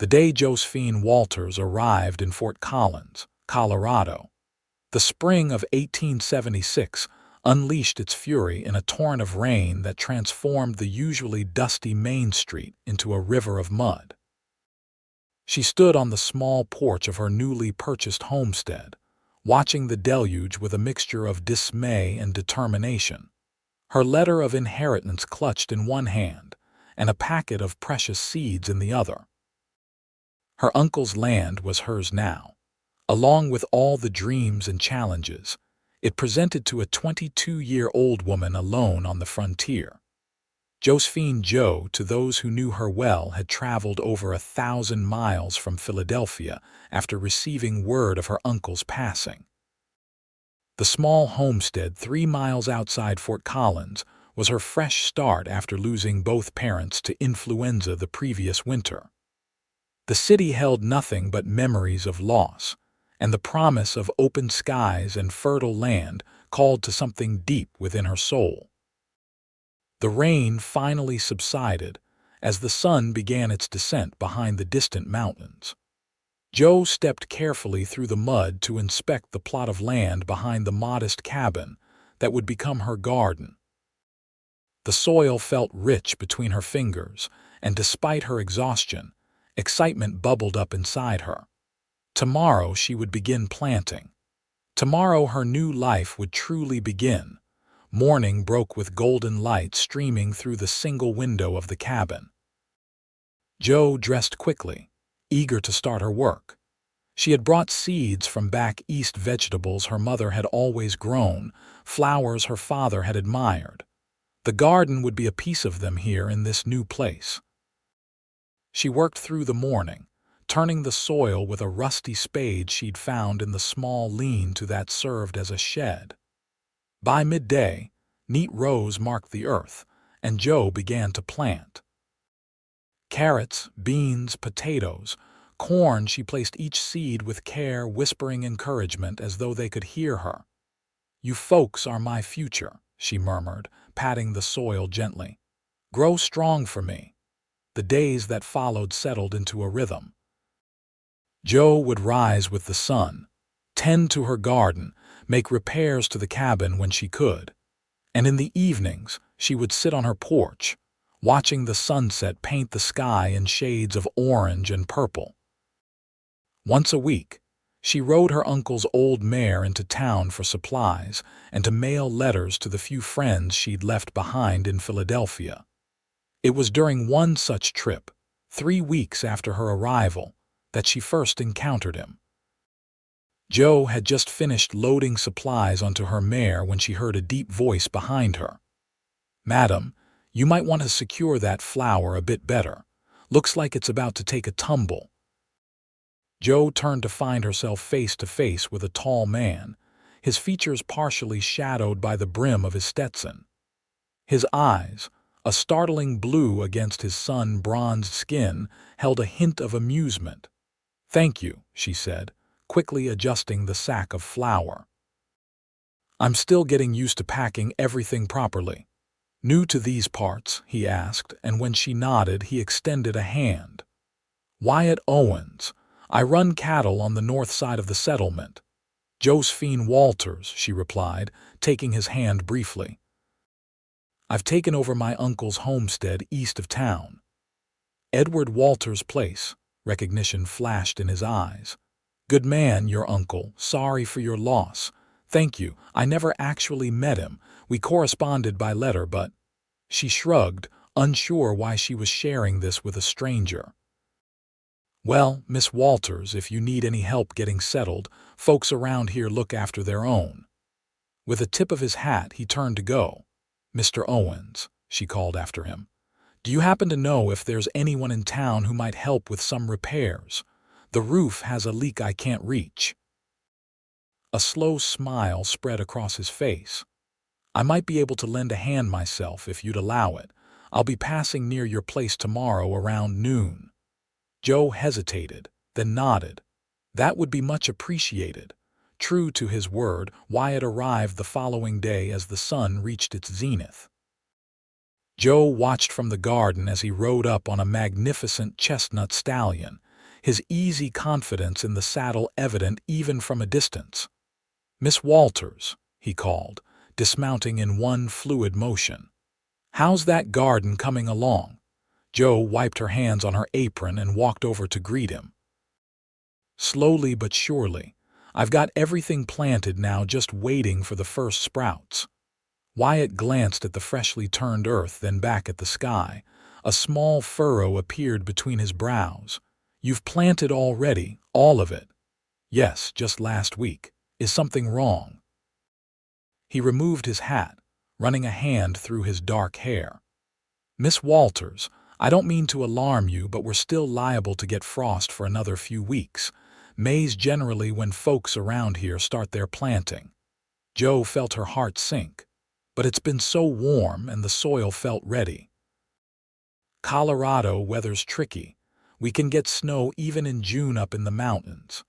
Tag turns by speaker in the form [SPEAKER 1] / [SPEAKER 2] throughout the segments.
[SPEAKER 1] The day Josephine Walters arrived in Fort Collins, Colorado, the spring of 1876 unleashed its fury in a torrent of rain that transformed the usually dusty Main Street into a river of mud. She stood on the small porch of her newly purchased homestead, watching the deluge with a mixture of dismay and determination, her letter of inheritance clutched in one hand and a packet of precious seeds in the other. Her uncle's land was hers now. Along with all the dreams and challenges it presented to a 22-year-old woman alone on the frontier. Josephine Jo, to those who knew her well, had traveled over 1,000 miles from Philadelphia after receiving word of her uncle's passing. The small homestead 3 miles outside Fort Collins was her fresh start after losing both parents to influenza the previous winter. The city held nothing but memories of loss, and the promise of open skies and fertile land called to something deep within her soul. The rain finally subsided as the sun began its descent behind the distant mountains. Jo stepped carefully through the mud to inspect the plot of land behind the modest cabin that would become her garden. The soil felt rich between her fingers, and despite her exhaustion, excitement bubbled up inside her. Tomorrow she would begin planting. Tomorrow her new life would truly begin. Morning broke with golden light streaming through the single window of the cabin. Jo dressed quickly, eager to start her work. She had brought seeds from back east, vegetables her mother had always grown, flowers her father had admired. The garden would be a piece of them here in this new place. She worked through the morning, turning the soil with a rusty spade she'd found in the small lean-to that served as a shed. By midday, neat rows marked the earth, and Jo began to plant. Carrots, beans, potatoes, corn, she placed each seed with care, whispering encouragement as though they could hear her. "You folks are my future," she murmured, patting the soil gently. "Grow strong for me." The days that followed settled into a rhythm. Jo would rise with the sun, tend to her garden, make repairs to the cabin when she could, and in the evenings she would sit on her porch, watching the sunset paint the sky in shades of orange and purple. Once a week, she rode her uncle's old mare into town for supplies and to mail letters to the few friends she'd left behind in Philadelphia. It was during one such trip, 3 weeks after her arrival, that she first encountered him. Jo had just finished loading supplies onto her mare when she heard a deep voice behind her. "Madam, you might want to secure that flower a bit better. Looks like it's about to take a tumble." Jo turned to find herself face to face with a tall man, his features partially shadowed by the brim of his Stetson. His eyes, a startling blue against his sun-bronzed skin, held a hint of amusement. "Thank you," she said, quickly adjusting the sack of flour. "I'm still getting used to packing everything properly." "New to these parts?" he asked, and when she nodded, he extended a hand. "Wyatt Owens. I run cattle on the north side of the settlement." "Josephine Walters," she replied, taking his hand briefly. "I've taken over my uncle's homestead east of town." "Edward Walters' place." Recognition flashed in his eyes. "Good man, your uncle. Sorry for your loss." "Thank you. I never actually met him. We corresponded by letter, but—" She shrugged, unsure why she was sharing this with a stranger. "Well, Miss Walters, if you need any help getting settled, folks around here look after their own." With a tip of his hat, he turned to go. "Mr. Owens," she called after him, "do you happen to know if there's anyone in town who might help with some repairs? The roof has a leak I can't reach." A slow smile spread across his face. "I might be able to lend a hand myself if you'd allow it. I'll be passing near your place tomorrow around noon." Jo hesitated, then nodded. That would be much appreciated. True to his word, Wyatt arrived the following day as the sun reached its zenith. Jo watched from the garden as he rode up on a magnificent chestnut stallion, his easy confidence in the saddle evident even from a distance. "Miss Walters," he called, dismounting in one fluid motion. "How's that garden coming along?" Jo wiped her hands on her apron and walked over to greet him. "Slowly but surely. I've got everything planted now, just waiting for the first sprouts." Wyatt glanced at the freshly turned earth, then back at the sky. A small furrow appeared between his brows. "You've planted already, all of it?" "Yes, just last week. Is something wrong?" He removed his hat, running a hand through his dark hair. "Miss Walters, I don't mean to alarm you, but we're still liable to get frost for another few weeks. May's generally when folks around here start their planting." Jo felt her heart sink. "But it's been so warm and the soil felt ready." "Colorado weather's tricky. We can get snow even in June up in the mountains."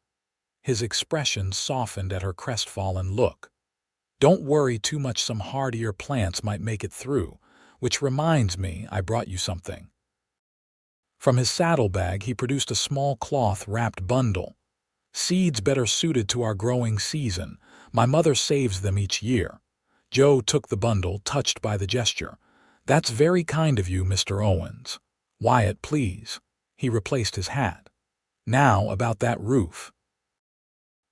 [SPEAKER 1] His expression softened at her crestfallen look. "Don't worry too much, some hardier plants might make it through. Which reminds me, I brought you something." From his saddlebag he produced a small cloth-wrapped bundle. "Seeds better suited to our growing season. My mother saves them each year." Jo took the bundle, touched by the gesture. "That's very kind of you, Mr. Owens." "Wyatt, please." He replaced his hat. "Now about that roof."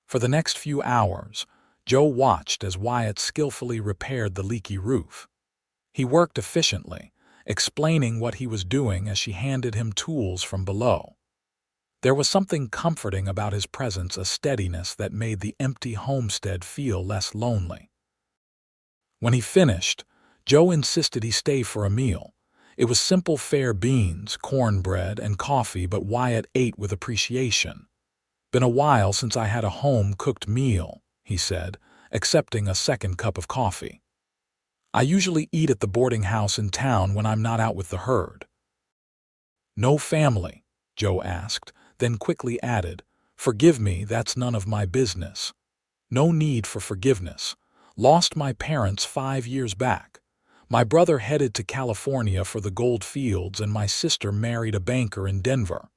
[SPEAKER 1] For the next few hours, Jo watched as Wyatt skillfully repaired the leaky roof. He worked efficiently, explaining what he was doing as she handed him tools from below. There was something comforting about his presence, a steadiness that made the empty homestead feel less lonely. When he finished, Jo insisted he stay for a meal. It was simple fare: beans, cornbread, and coffee, but Wyatt ate with appreciation. "Been a while since I had a home-cooked meal," he said, accepting a second cup of coffee. "I usually eat at the boarding house in town when I'm not out with the herd." "No family?" Jo asked, then quickly added, "Forgive me, that's none of my business." "No need for forgiveness. Lost my parents 5 years back. My brother headed to California for the gold fields, and my sister married a banker in Denver."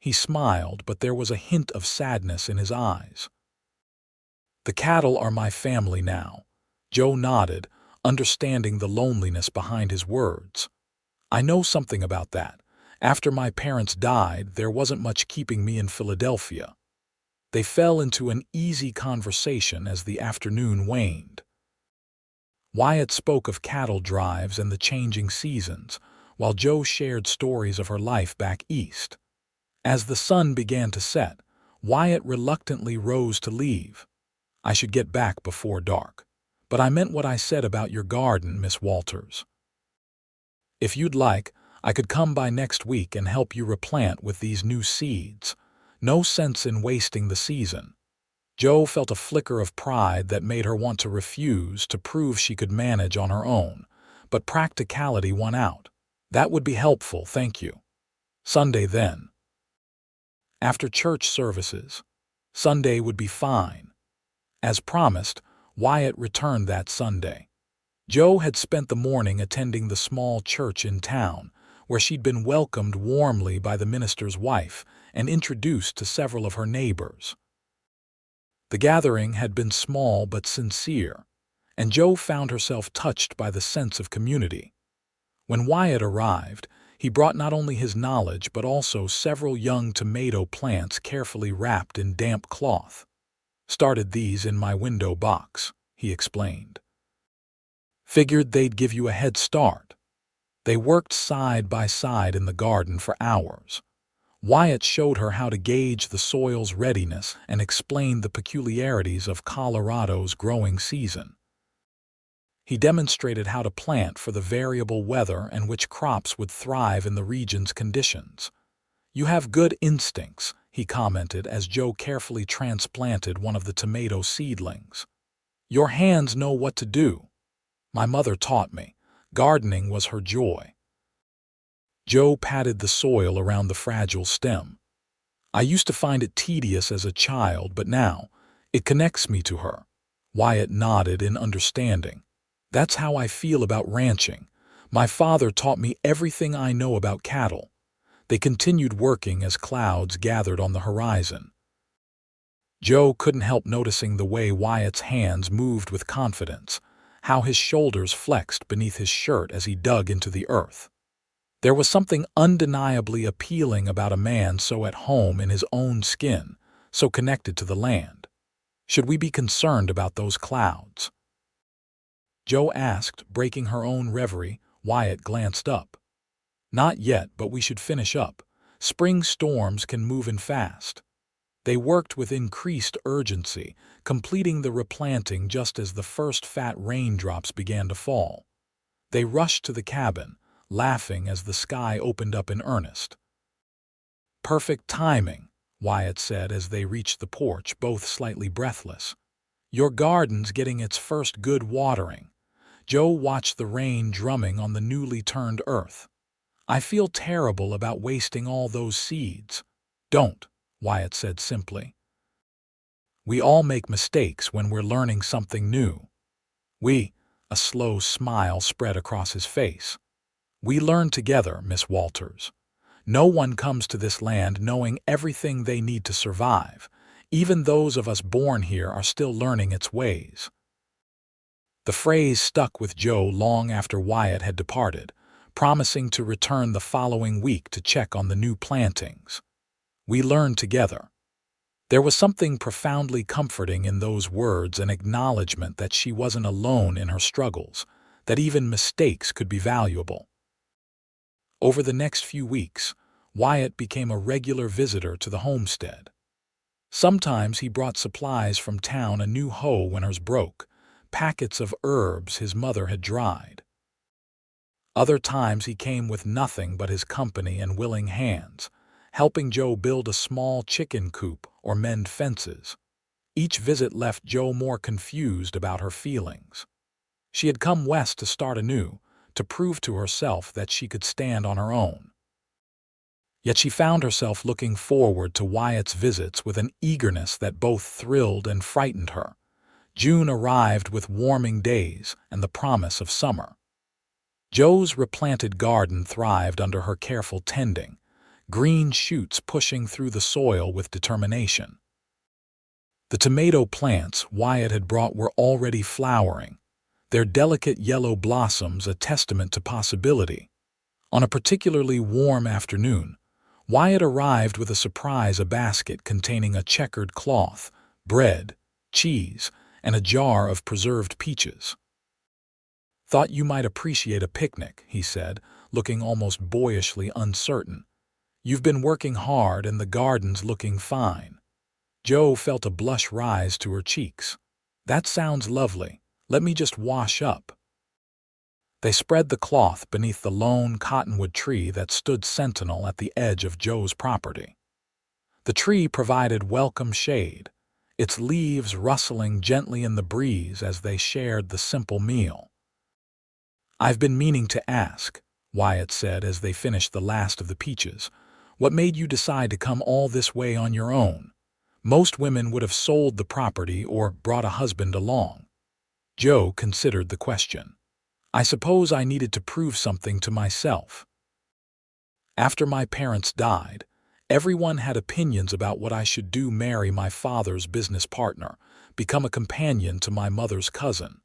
[SPEAKER 1] He smiled, but there was a hint of sadness in his eyes. "The cattle are my family now." Jo nodded, understanding the loneliness behind his words. "I know something about that. After my parents died, there wasn't much keeping me in Philadelphia." They fell into an easy conversation as the afternoon waned. Wyatt spoke of cattle drives and the changing seasons, while Jo shared stories of her life back east. As the sun began to set, Wyatt reluctantly rose to leave. "I should get back before dark. But I meant what I said about your garden, Miss Walters. If you'd like, I could come by next week and help you replant with these new seeds. No sense in wasting the season." Jo felt a flicker of pride that made her want to refuse, to prove she could manage on her own, but practicality won out. "That would be helpful, thank you." "Sunday then." "After church services." Sunday would be fine. As promised, Wyatt returned that Sunday. Jo had spent the morning attending the small church in town, where she'd been welcomed warmly by the minister's wife and introduced to several of her neighbors. The gathering had been small but sincere, and Jo found herself touched by the sense of community. When Wyatt arrived, he brought not only his knowledge but also several young tomato plants carefully wrapped in damp cloth. "Started these in my window box," he explained. "Figured they'd give you a head start." They worked side by side in the garden for hours. Wyatt showed her how to gauge the soil's readiness and explained the peculiarities of Colorado's growing season. He demonstrated how to plant for the variable weather and which crops would thrive in the region's conditions. "You have good instincts," he commented as Jo carefully transplanted one of the tomato seedlings. "Your hands know what to do. My mother taught me. Gardening was her joy." Jo patted the soil around the fragile stem. "I used to find it tedious as a child, but now it connects me to her." Wyatt nodded in understanding. "That's how I feel about ranching. My father taught me everything I know about cattle. They continued working as clouds gathered on the horizon. Joe couldn't help noticing the way Wyatt's hands moved with confidence, how his shoulders flexed beneath his shirt as he dug into the earth. There was something undeniably appealing about a man so at home in his own skin, so connected to the land. Should we be concerned about those clouds? Joe asked, breaking her own reverie. Wyatt glanced up. Not yet, but we should finish up. Spring storms can move in fast. They worked with increased urgency, completing the replanting just as the first fat raindrops began to fall. They rushed to the cabin, laughing as the sky opened up in earnest. Perfect timing, Wyatt said as they reached the porch, both slightly breathless. Your garden's getting its first good watering. Joe watched the rain drumming on the newly turned earth. I feel terrible about wasting all those seeds. Don't, Wyatt said simply. We all make mistakes when we're learning something new. A slow smile spread across his face. We learn together, Miss Walters. No one comes to this land knowing everything they need to survive. Even those of us born here are still learning its ways. The phrase stuck with Joe long after Wyatt had departed, promising to return the following week to check on the new plantings. We learn together. There was something profoundly comforting in those words, an acknowledgement that she wasn't alone in her struggles, that even mistakes could be valuable. Over the next few weeks, Wyatt became a regular visitor to the homestead. Sometimes he brought supplies from town, a new hoe when hers broke, packets of herbs his mother had dried. Other times he came with nothing but his company and willing hands, helping Joe build a small chicken coop or mend fences. Each visit left Joe more confused about her feelings. She had come west to start anew, to prove to herself that she could stand on her own. Yet she found herself looking forward to Wyatt's visits with an eagerness that both thrilled and frightened her. June arrived with warming days and the promise of summer. Joe's replanted garden thrived under her careful tending, green shoots pushing through the soil with determination. The tomato plants Wyatt had brought were already flowering, their delicate yellow blossoms a testament to possibility. On a particularly warm afternoon, Wyatt arrived with a surprise, a basket containing a checkered cloth, bread, cheese, and a jar of preserved peaches. Thought you might appreciate a picnic, he said, looking almost boyishly uncertain. You've been working hard and the garden's looking fine. Joe felt a blush rise to her cheeks. That sounds lovely. Let me just wash up. They spread the cloth beneath the lone cottonwood tree that stood sentinel at the edge of Joe's property. The tree provided welcome shade, its leaves rustling gently in the breeze as they shared the simple meal. I've been meaning to ask, Wyatt said as they finished the last of the peaches, what made you decide to come all this way on your own? Most women would have sold the property or brought a husband along. Joe considered the question. I suppose I needed to prove something to myself. After my parents died, everyone had opinions about what I should do: marry my father's business partner, become a companion to my mother's cousin.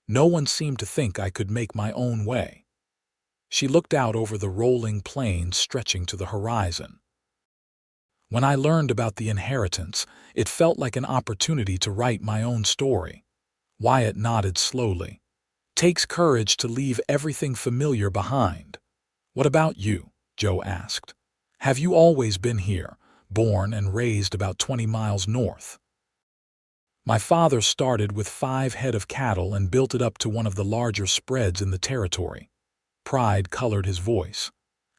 [SPEAKER 1] No one seemed to think I could make my own way. She looked out over the rolling plains stretching to the horizon. When I learned about the inheritance, it felt like an opportunity to write my own story. Wyatt nodded slowly. Takes courage to leave everything familiar behind. What about you? Joe asked. Have you always been here, born and raised about 20 miles north? My father started with 5 head of cattle and built it up to one of the larger spreads in the territory. Pride colored his voice.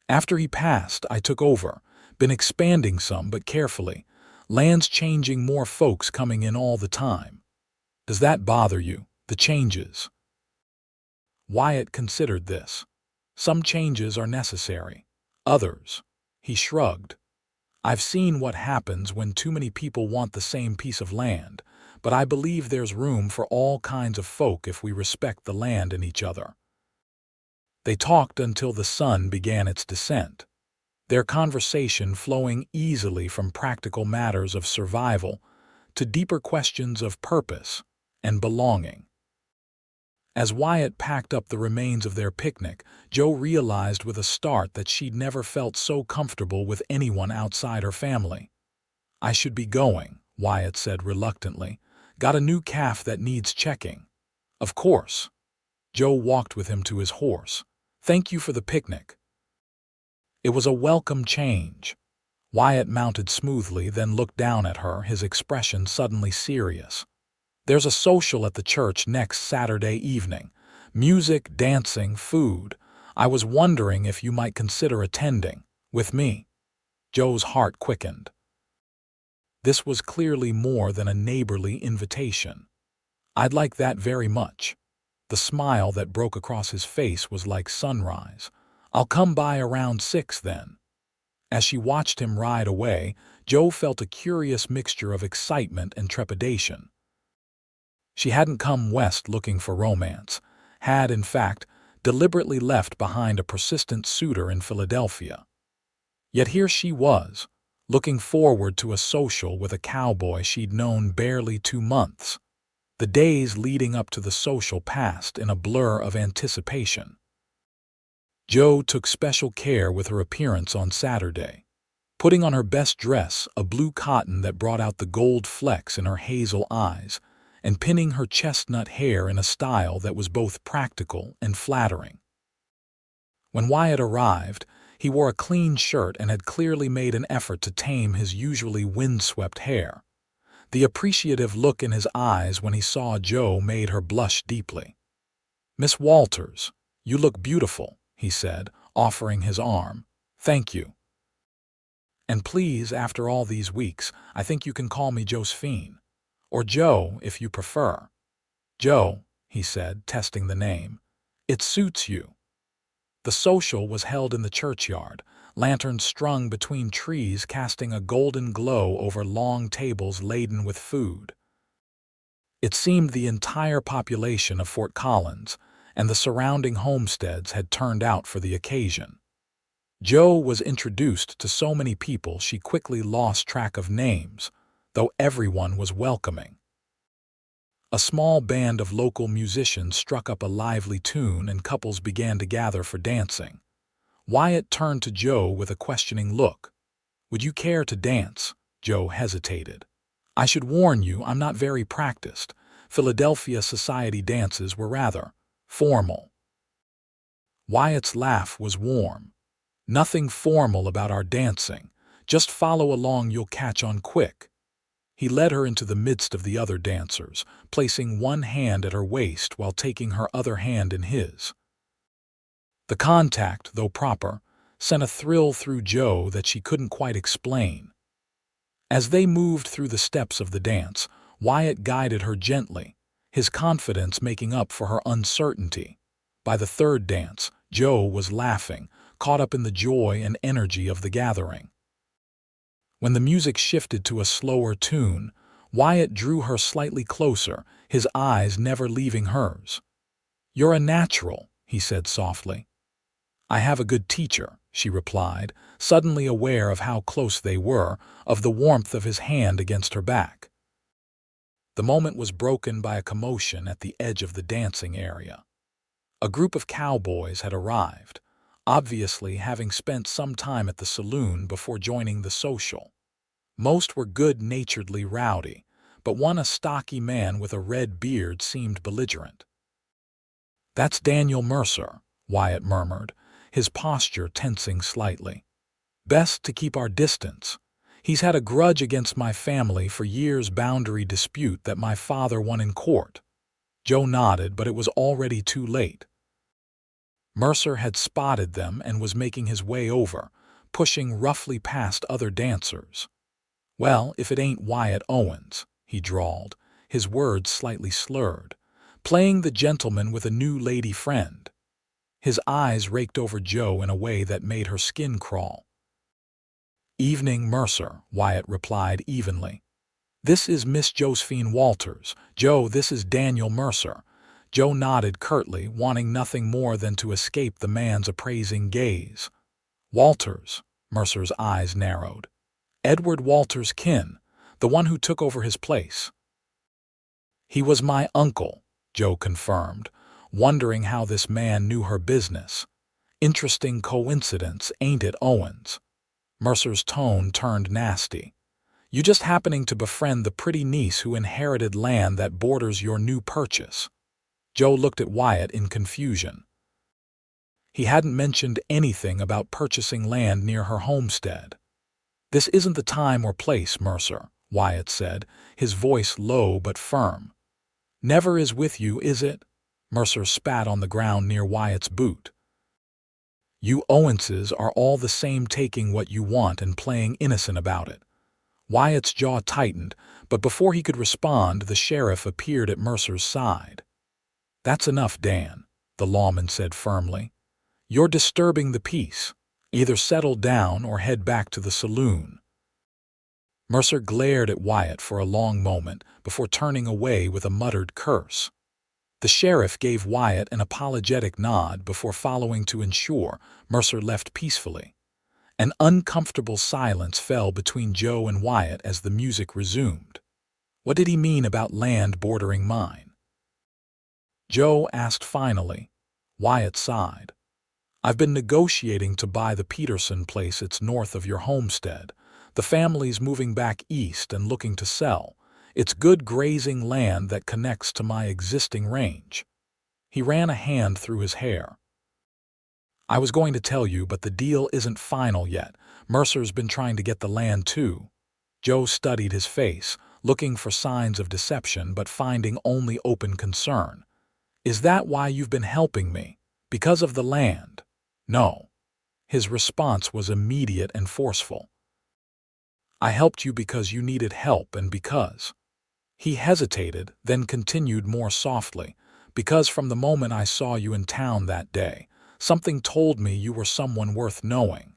[SPEAKER 1] After he passed, I took over, been expanding some but carefully, lands changing, more folks coming in all the time. Does that bother you, the changes? Wyatt considered this. Some changes are necessary. Others. He shrugged. I've seen what happens when too many people want the same piece of land, but I believe there's room for all kinds of folk if we respect the land and each other. They talked until the sun began its descent. their conversation flowing easily from practical matters of survival to deeper questions of purpose and belonging. As Wyatt packed up the remains of their picnic, Joe realized with a start that she'd never felt so comfortable with anyone outside her family. "I should be going," Wyatt said reluctantly. "Got a new calf that needs checking." "Of course." Joe walked with him to his horse. "Thank you for the picnic." It was a welcome change. Wyatt mounted smoothly, then looked down at her, his expression suddenly serious. "There's a social at the church next Saturday evening. Music, dancing, food. I was wondering if you might consider attending. With me." Joe's heart quickened. This was clearly more than a neighborly invitation. "I'd like that very much." The smile that broke across his face was like sunrise. "I'll come by around 6 then." As she watched him ride away, Joe felt a curious mixture of excitement and trepidation. She hadn't come west looking for romance, had, in fact, deliberately left behind a persistent suitor in Philadelphia. Yet here she was, looking forward to a social with a cowboy she'd known barely 2 months. The days leading up to the social passed in a blur of anticipation. Joe took special care with her appearance on Saturday, putting on her best dress, a blue cotton that brought out the gold flecks in her hazel eyes, and pinning her chestnut hair in a style that was both practical and flattering. When Wyatt arrived, he wore a clean shirt and had clearly made an effort to tame his usually windswept hair. The appreciative look in his eyes when he saw Joe made her blush deeply. "Miss Walters, you look beautiful," he said, offering his arm. "Thank you. And please, after all these weeks, I think you can call me Josephine. Or Joe, if you prefer." "Joe," he said, testing the name. "It suits you." The social was held in the churchyard, lanterns strung between trees casting a golden glow over long tables laden with food. It seemed the entire population of Fort Collins and the surrounding homesteads had turned out for the occasion. Joe was introduced to so many people she quickly lost track of names, though everyone was welcoming. A small band of local musicians struck up a lively tune and couples began to gather for dancing. Wyatt turned to Joe with a questioning look. "Would you care to dance?" Joe hesitated. "I should warn you, I'm not very practiced. Philadelphia society dances were rather formal." Wyatt's laugh was warm. "Nothing formal about our dancing. Just follow along, you'll catch on quick." He led her into the midst of the other dancers, placing one hand at her waist while taking her other hand in his. The contact, though proper, sent a thrill through Joe that she couldn't quite explain. As they moved through the steps of the dance, Wyatt guided her gently, his confidence making up for her uncertainty. By the third dance, Joe was laughing, caught up in the joy and energy of the gathering. When the music shifted to a slower tune, Wyatt drew her slightly closer, his eyes never leaving hers. "You're a natural," he said softly. "I have a good teacher," she replied, suddenly aware of how close they were, of the warmth of his hand against her back. The moment was broken by a commotion at the edge of the dancing area. A group of cowboys had arrived, obviously having spent some time at the saloon before joining the social. Most were good-naturedly rowdy, but one, a stocky man with a red beard, seemed belligerent. "That's Daniel Mercer," Wyatt murmured, his posture tensing slightly. "Best to keep our distance. He's had a grudge against my family for years, boundary dispute that my father won in court." Joe nodded, but it was already too late. Mercer had spotted them and was making his way over, pushing roughly past other dancers. "Well, if it ain't Wyatt Owens," he drawled, his words slightly slurred, "playing the gentleman with a new lady friend." His eyes raked over Joe in a way that made her skin crawl. "Evening, Mercer," Wyatt replied evenly. "This is Miss Josephine Walters. Joe, this is Daniel Mercer." Joe nodded curtly, wanting nothing more than to escape the man's appraising gaze. "Walters." Mercer's eyes narrowed. Edward Walters' kin, the one who took over his place. He was my uncle, Joe confirmed, wondering how this man knew her business. Interesting coincidence, ain't it, Owens? Mercer's tone turned nasty. You just happening to befriend the pretty niece who inherited land that borders your new purchase. Joe looked at Wyatt in confusion. He hadn't mentioned anything about purchasing land near her homestead. This isn't the time or place, Mercer, Wyatt said, his voice low but firm. Never is with you, is it? Mercer spat on the ground near Wyatt's boot. You Owenses are all the same, taking what you want and playing innocent about it. Wyatt's jaw tightened, but before he could respond, the sheriff appeared at Mercer's side. That's enough, Dan, the lawman said firmly. You're disturbing the peace. Either settle down or head back to the saloon. Mercer glared at Wyatt for a long moment before turning away with a muttered curse. The sheriff gave Wyatt an apologetic nod before following to ensure Mercer left peacefully. An uncomfortable silence fell between Joe and Wyatt as the music resumed. What did he mean about land bordering mine? Joe asked finally. Wyatt sighed. I've been negotiating to buy the Peterson place. It's north of your homestead. The family's moving back east and looking to sell. It's good grazing land that connects to my existing range. He ran a hand through his hair. I was going to tell you, but the deal isn't final yet. Mercer's been trying to get the land too. Joe studied his face, looking for signs of deception but finding only open concern. Is that why you've been helping me? Because of the land? No. His response was immediate and forceful. I helped you because you needed help and because. He hesitated, then continued more softly, because from the moment I saw you in town that day, something told me you were someone worth knowing.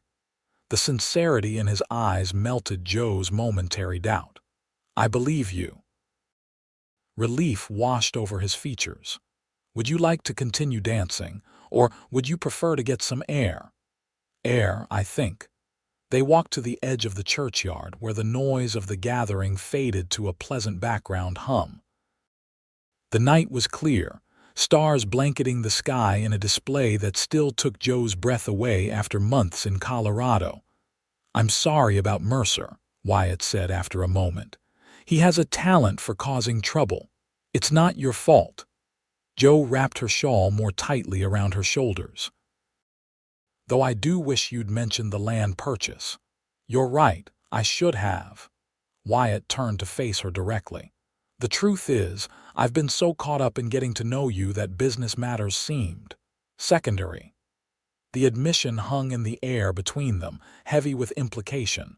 [SPEAKER 1] The sincerity in his eyes melted Joe's momentary doubt. I believe you. Relief washed over his features. Would you like to continue dancing, or would you prefer to get some air? Air, I think. They walked to the edge of the churchyard where the noise of the gathering faded to a pleasant background hum. The night was clear, stars blanketing the sky in a display that still took Joe's breath away after months in Colorado. I'm sorry about Mercer, Wyatt said after a moment. He has a talent for causing trouble. It's not your fault. Joe wrapped her shawl more tightly around her shoulders. Though I do wish you'd mentioned the land purchase. You're right, I should have. Wyatt turned to face her directly. The truth is, I've been so caught up in getting to know you that business matters seemed secondary. The admission hung in the air between them, heavy with implication.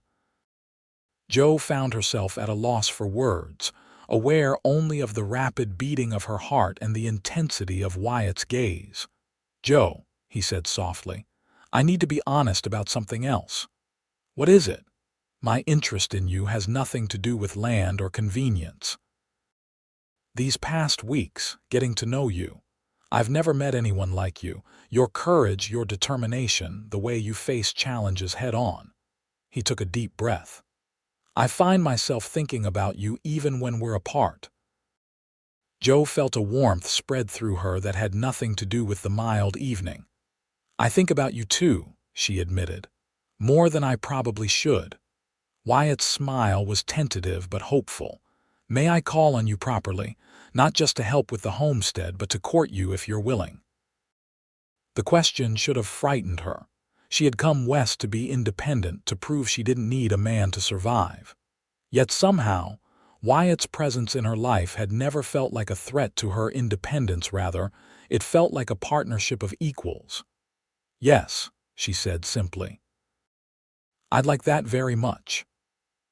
[SPEAKER 1] Joe found herself at a loss for words, aware only of the rapid beating of her heart and the intensity of Wyatt's gaze. Joe, he said softly, I need to be honest about something else. What is it? My interest in you has nothing to do with land or convenience. These past weeks, getting to know you, I've never met anyone like you. Your courage, your determination, the way you face challenges head on. He took a deep breath. I find myself thinking about you even when we're apart. Joe felt a warmth spread through her that had nothing to do with the mild evening. I think about you too, she admitted. More than I probably should. Wyatt's smile was tentative but hopeful. May I call on you properly, not just to help with the homestead, but to court you if you're willing? The question should have frightened her. She had come west to be independent, to prove she didn't need a man to survive. Yet somehow, Wyatt's presence in her life had never felt like a threat to her independence. Rather, it felt like a partnership of equals. Yes, she said simply. I'd like that very much.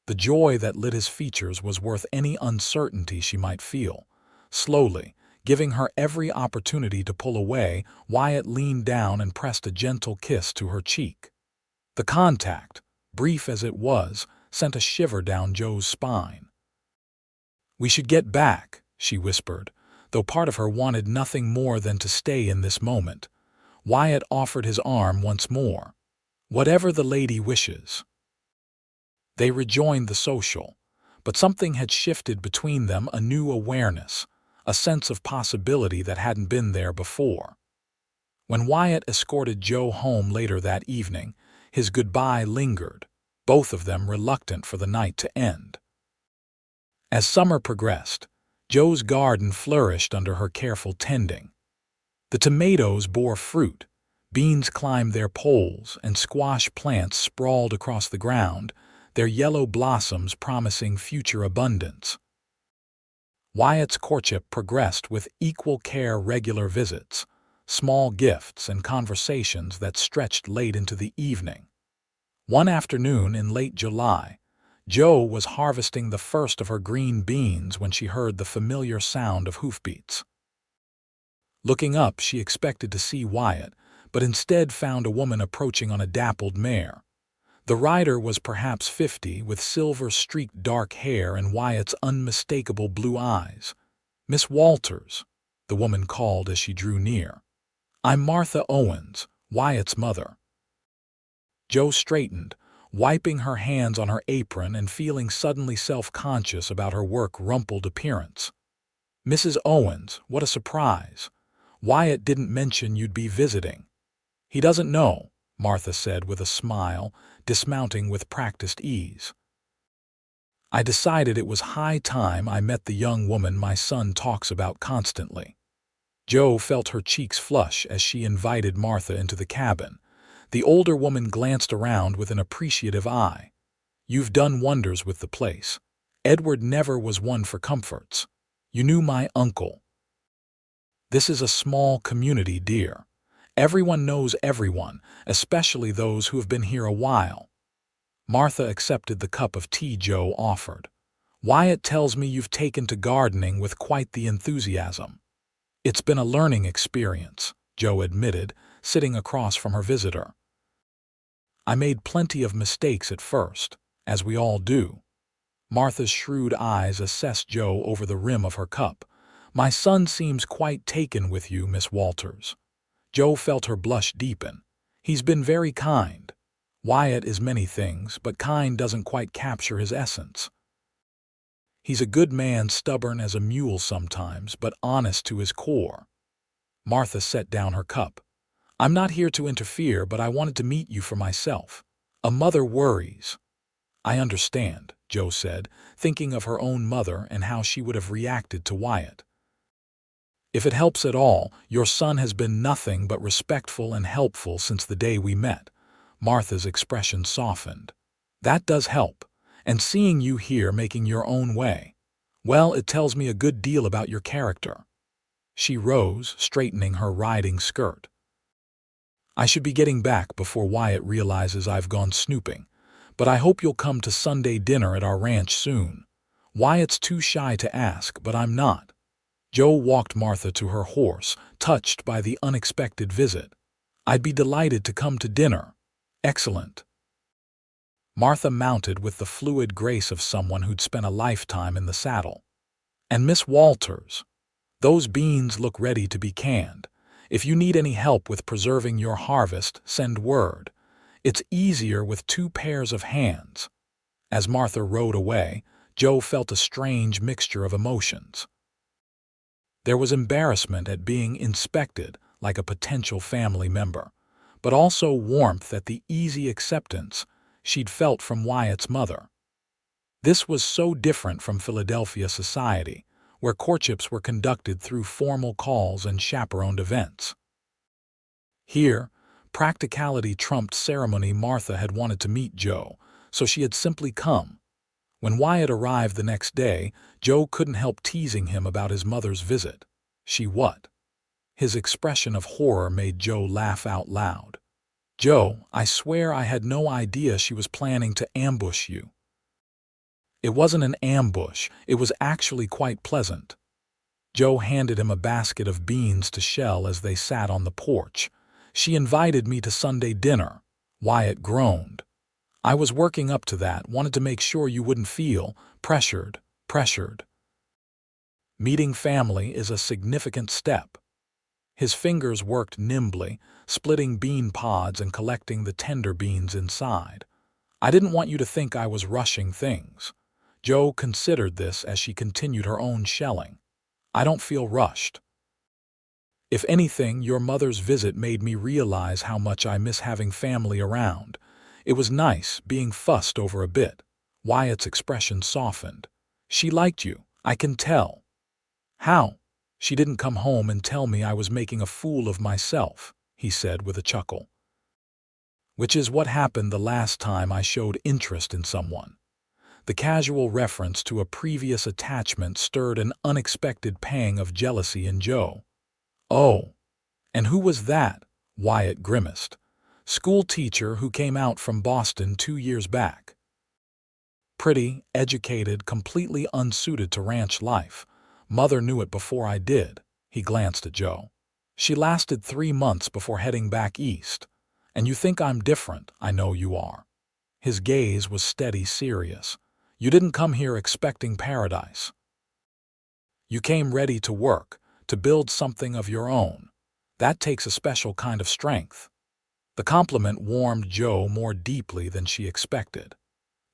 [SPEAKER 1] The joy that lit his features was worth any uncertainty she might feel. Slowly, giving her every opportunity to pull away, Wyatt leaned down and pressed a gentle kiss to her cheek. The contact, brief as it was, sent a shiver down Joe's spine. We should get back, she whispered, though part of her wanted nothing more than to stay in this moment. Wyatt offered his arm once more. Whatever the lady wishes. They rejoined the social, but something had shifted between them, a new awareness, a sense of possibility that hadn't been there before. When Wyatt escorted Joe home later that evening, his goodbye lingered, both of them reluctant for the night to end. As summer progressed, Joe's garden flourished under her careful tending. The tomatoes bore fruit, beans climbed their poles, and squash plants sprawled across the ground, their yellow blossoms promising future abundance. Wyatt's courtship progressed with equal care, regular visits, small gifts, and conversations that stretched late into the evening. One afternoon in late July, Joe was harvesting the first of her green beans when she heard the familiar sound of hoofbeats. Looking up, she expected to see Wyatt, but instead found a woman approaching on a dappled mare. The rider was perhaps 50, with silver-streaked dark hair and Wyatt's unmistakable blue eyes. "Miss Walters," the woman called as she drew near. "I'm Martha Owens, Wyatt's mother." Joe straightened, wiping her hands on her apron and feeling suddenly self-conscious about her work-rumpled appearance. "Mrs. Owens, what a surprise. Wyatt didn't mention you'd be visiting." "He doesn't know," Martha said with a smile, dismounting with practiced ease. "I decided it was high time I met the young woman my son talks about constantly." Joe felt her cheeks flush as she invited Martha into the cabin. The older woman glanced around with an appreciative eye. "You've done wonders with the place. Edward never was one for comforts. You knew my uncle." "This is a small community, dear. Everyone knows everyone, especially those who have been here a while." Martha accepted the cup of tea Joe offered. "Wyatt tells me you've taken to gardening with quite the enthusiasm." "It's been a learning experience," Joe admitted, sitting across from her visitor. "I made plenty of mistakes at first, as we all do." Martha's shrewd eyes assessed Joe over the rim of her cup. "My son seems quite taken with you, Miss Walters." Joe felt her blush deepen. "He's been very kind. Wyatt is many things, but kind doesn't quite capture his essence. He's a good man, stubborn as a mule sometimes, but honest to his core." Martha set down her cup. "I'm not here to interfere, but I wanted to meet you for myself. A mother worries." "I understand," Joe said, thinking of her own mother and how she would have reacted to Wyatt. "If it helps at all, your son has been nothing but respectful and helpful since the day we met." Martha's expression softened. "That does help. And seeing you here making your own way, well, it tells me a good deal about your character." She rose, straightening her riding skirt. "I should be getting back before Wyatt realizes I've gone snooping, but I hope you'll come to Sunday dinner at our ranch soon. Wyatt's too shy to ask, but I'm not." Joe walked Martha to her horse, touched by the unexpected visit. "I'd be delighted to come to dinner." "Excellent." Martha mounted with the fluid grace of someone who'd spent a lifetime in the saddle. "And Miss Walters, those beans look ready to be canned. If you need any help with preserving your harvest, send word. It's easier with 2 pairs of hands." As Martha rode away, Joe felt a strange mixture of emotions. There was embarrassment at being inspected like a potential family member, but also warmth at the easy acceptance she'd felt from Wyatt's mother. This was so different from Philadelphia society, where courtships were conducted through formal calls and chaperoned events. Here, practicality trumped ceremony. Martha had wanted to meet Joe, so she had simply come. When Wyatt arrived the next day, Joe couldn't help teasing him about his mother's visit. "She what?" His expression of horror made Joe laugh out loud. "Joe, I swear I had no idea she was planning to ambush you." "It wasn't an ambush, it was actually quite pleasant." Joe handed him a basket of beans to shell as they sat on the porch. "She invited me to Sunday dinner." Wyatt groaned. "I was working up to that, wanted to make sure you wouldn't feel pressured. Meeting family is a significant step." His fingers worked nimbly, splitting bean pods and collecting the tender beans inside. "I didn't want you to think I was rushing things." Jo considered this as she continued her own shelling. "I don't feel rushed. If anything, your mother's visit made me realize how much I miss having family around. It was nice being fussed over a bit." Wyatt's expression softened. "She liked you, I can tell." "How?" "She didn't come home and tell me I was making a fool of myself," he said with a chuckle. "Which is what happened the last time I showed interest in someone." The casual reference to a previous attachment stirred an unexpected pang of jealousy in Jo. "Oh, and who was that?" Wyatt grimaced. "School teacher who came out from Boston 2 years back. Pretty, educated, completely unsuited to ranch life. Mother knew it before I did." He glanced at Jo. "She lasted 3 months before heading back east. And you think I'm different, I know you are." His gaze was steady, serious. "You didn't come here expecting paradise. You came ready to work, to build something of your own. That takes a special kind of strength." The compliment warmed Jo more deeply than she expected.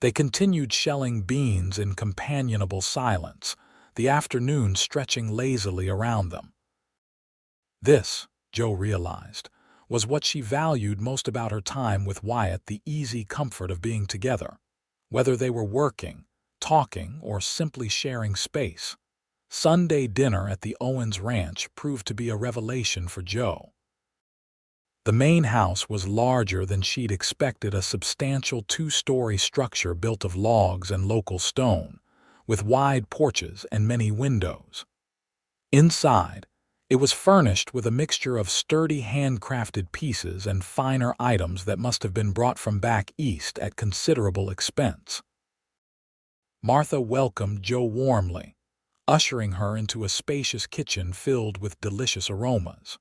[SPEAKER 1] They continued shelling beans in companionable silence, the afternoon stretching lazily around them. This, Jo realized, was what she valued most about her time with Wyatt, the easy comfort of being together. Whether they were working, talking, or simply sharing space. Sunday dinner at the Owens Ranch proved to be a revelation for Jo. The main house was larger than she'd expected, a substantial 2-story structure built of logs and local stone, with wide porches and many windows. Inside, it was furnished with a mixture of sturdy handcrafted pieces and finer items that must have been brought from back east at considerable expense. Martha welcomed Jo warmly, ushering her into a spacious kitchen filled with delicious aromas.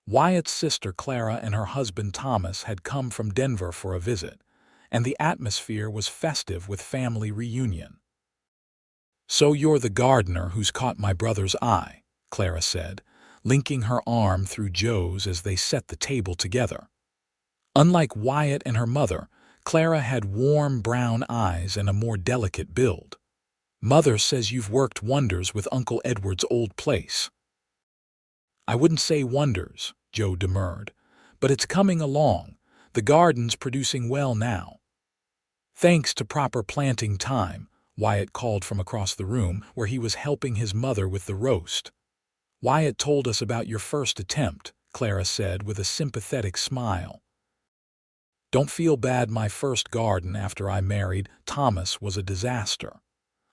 [SPEAKER 1] Wyatt's sister Clara and her husband Thomas had come from Denver for a visit, and the atmosphere was festive with family reunion. "So you're the gardener who's caught my brother's eye," Clara said, linking her arm through Jo's as they set the table together. Unlike Wyatt and her mother, Clara had warm brown eyes and a more delicate build. "Mother says you've worked wonders with Uncle Edward's old place." "I wouldn't say wonders," Jo demurred, "but it's coming along. The garden's producing well now." "Thanks to proper planting time," Wyatt called from across the room, where he was helping his mother with the roast. "Wyatt told us about your first attempt," Clara said with a sympathetic smile. "Don't feel bad. My first garden after I married Thomas was a disaster.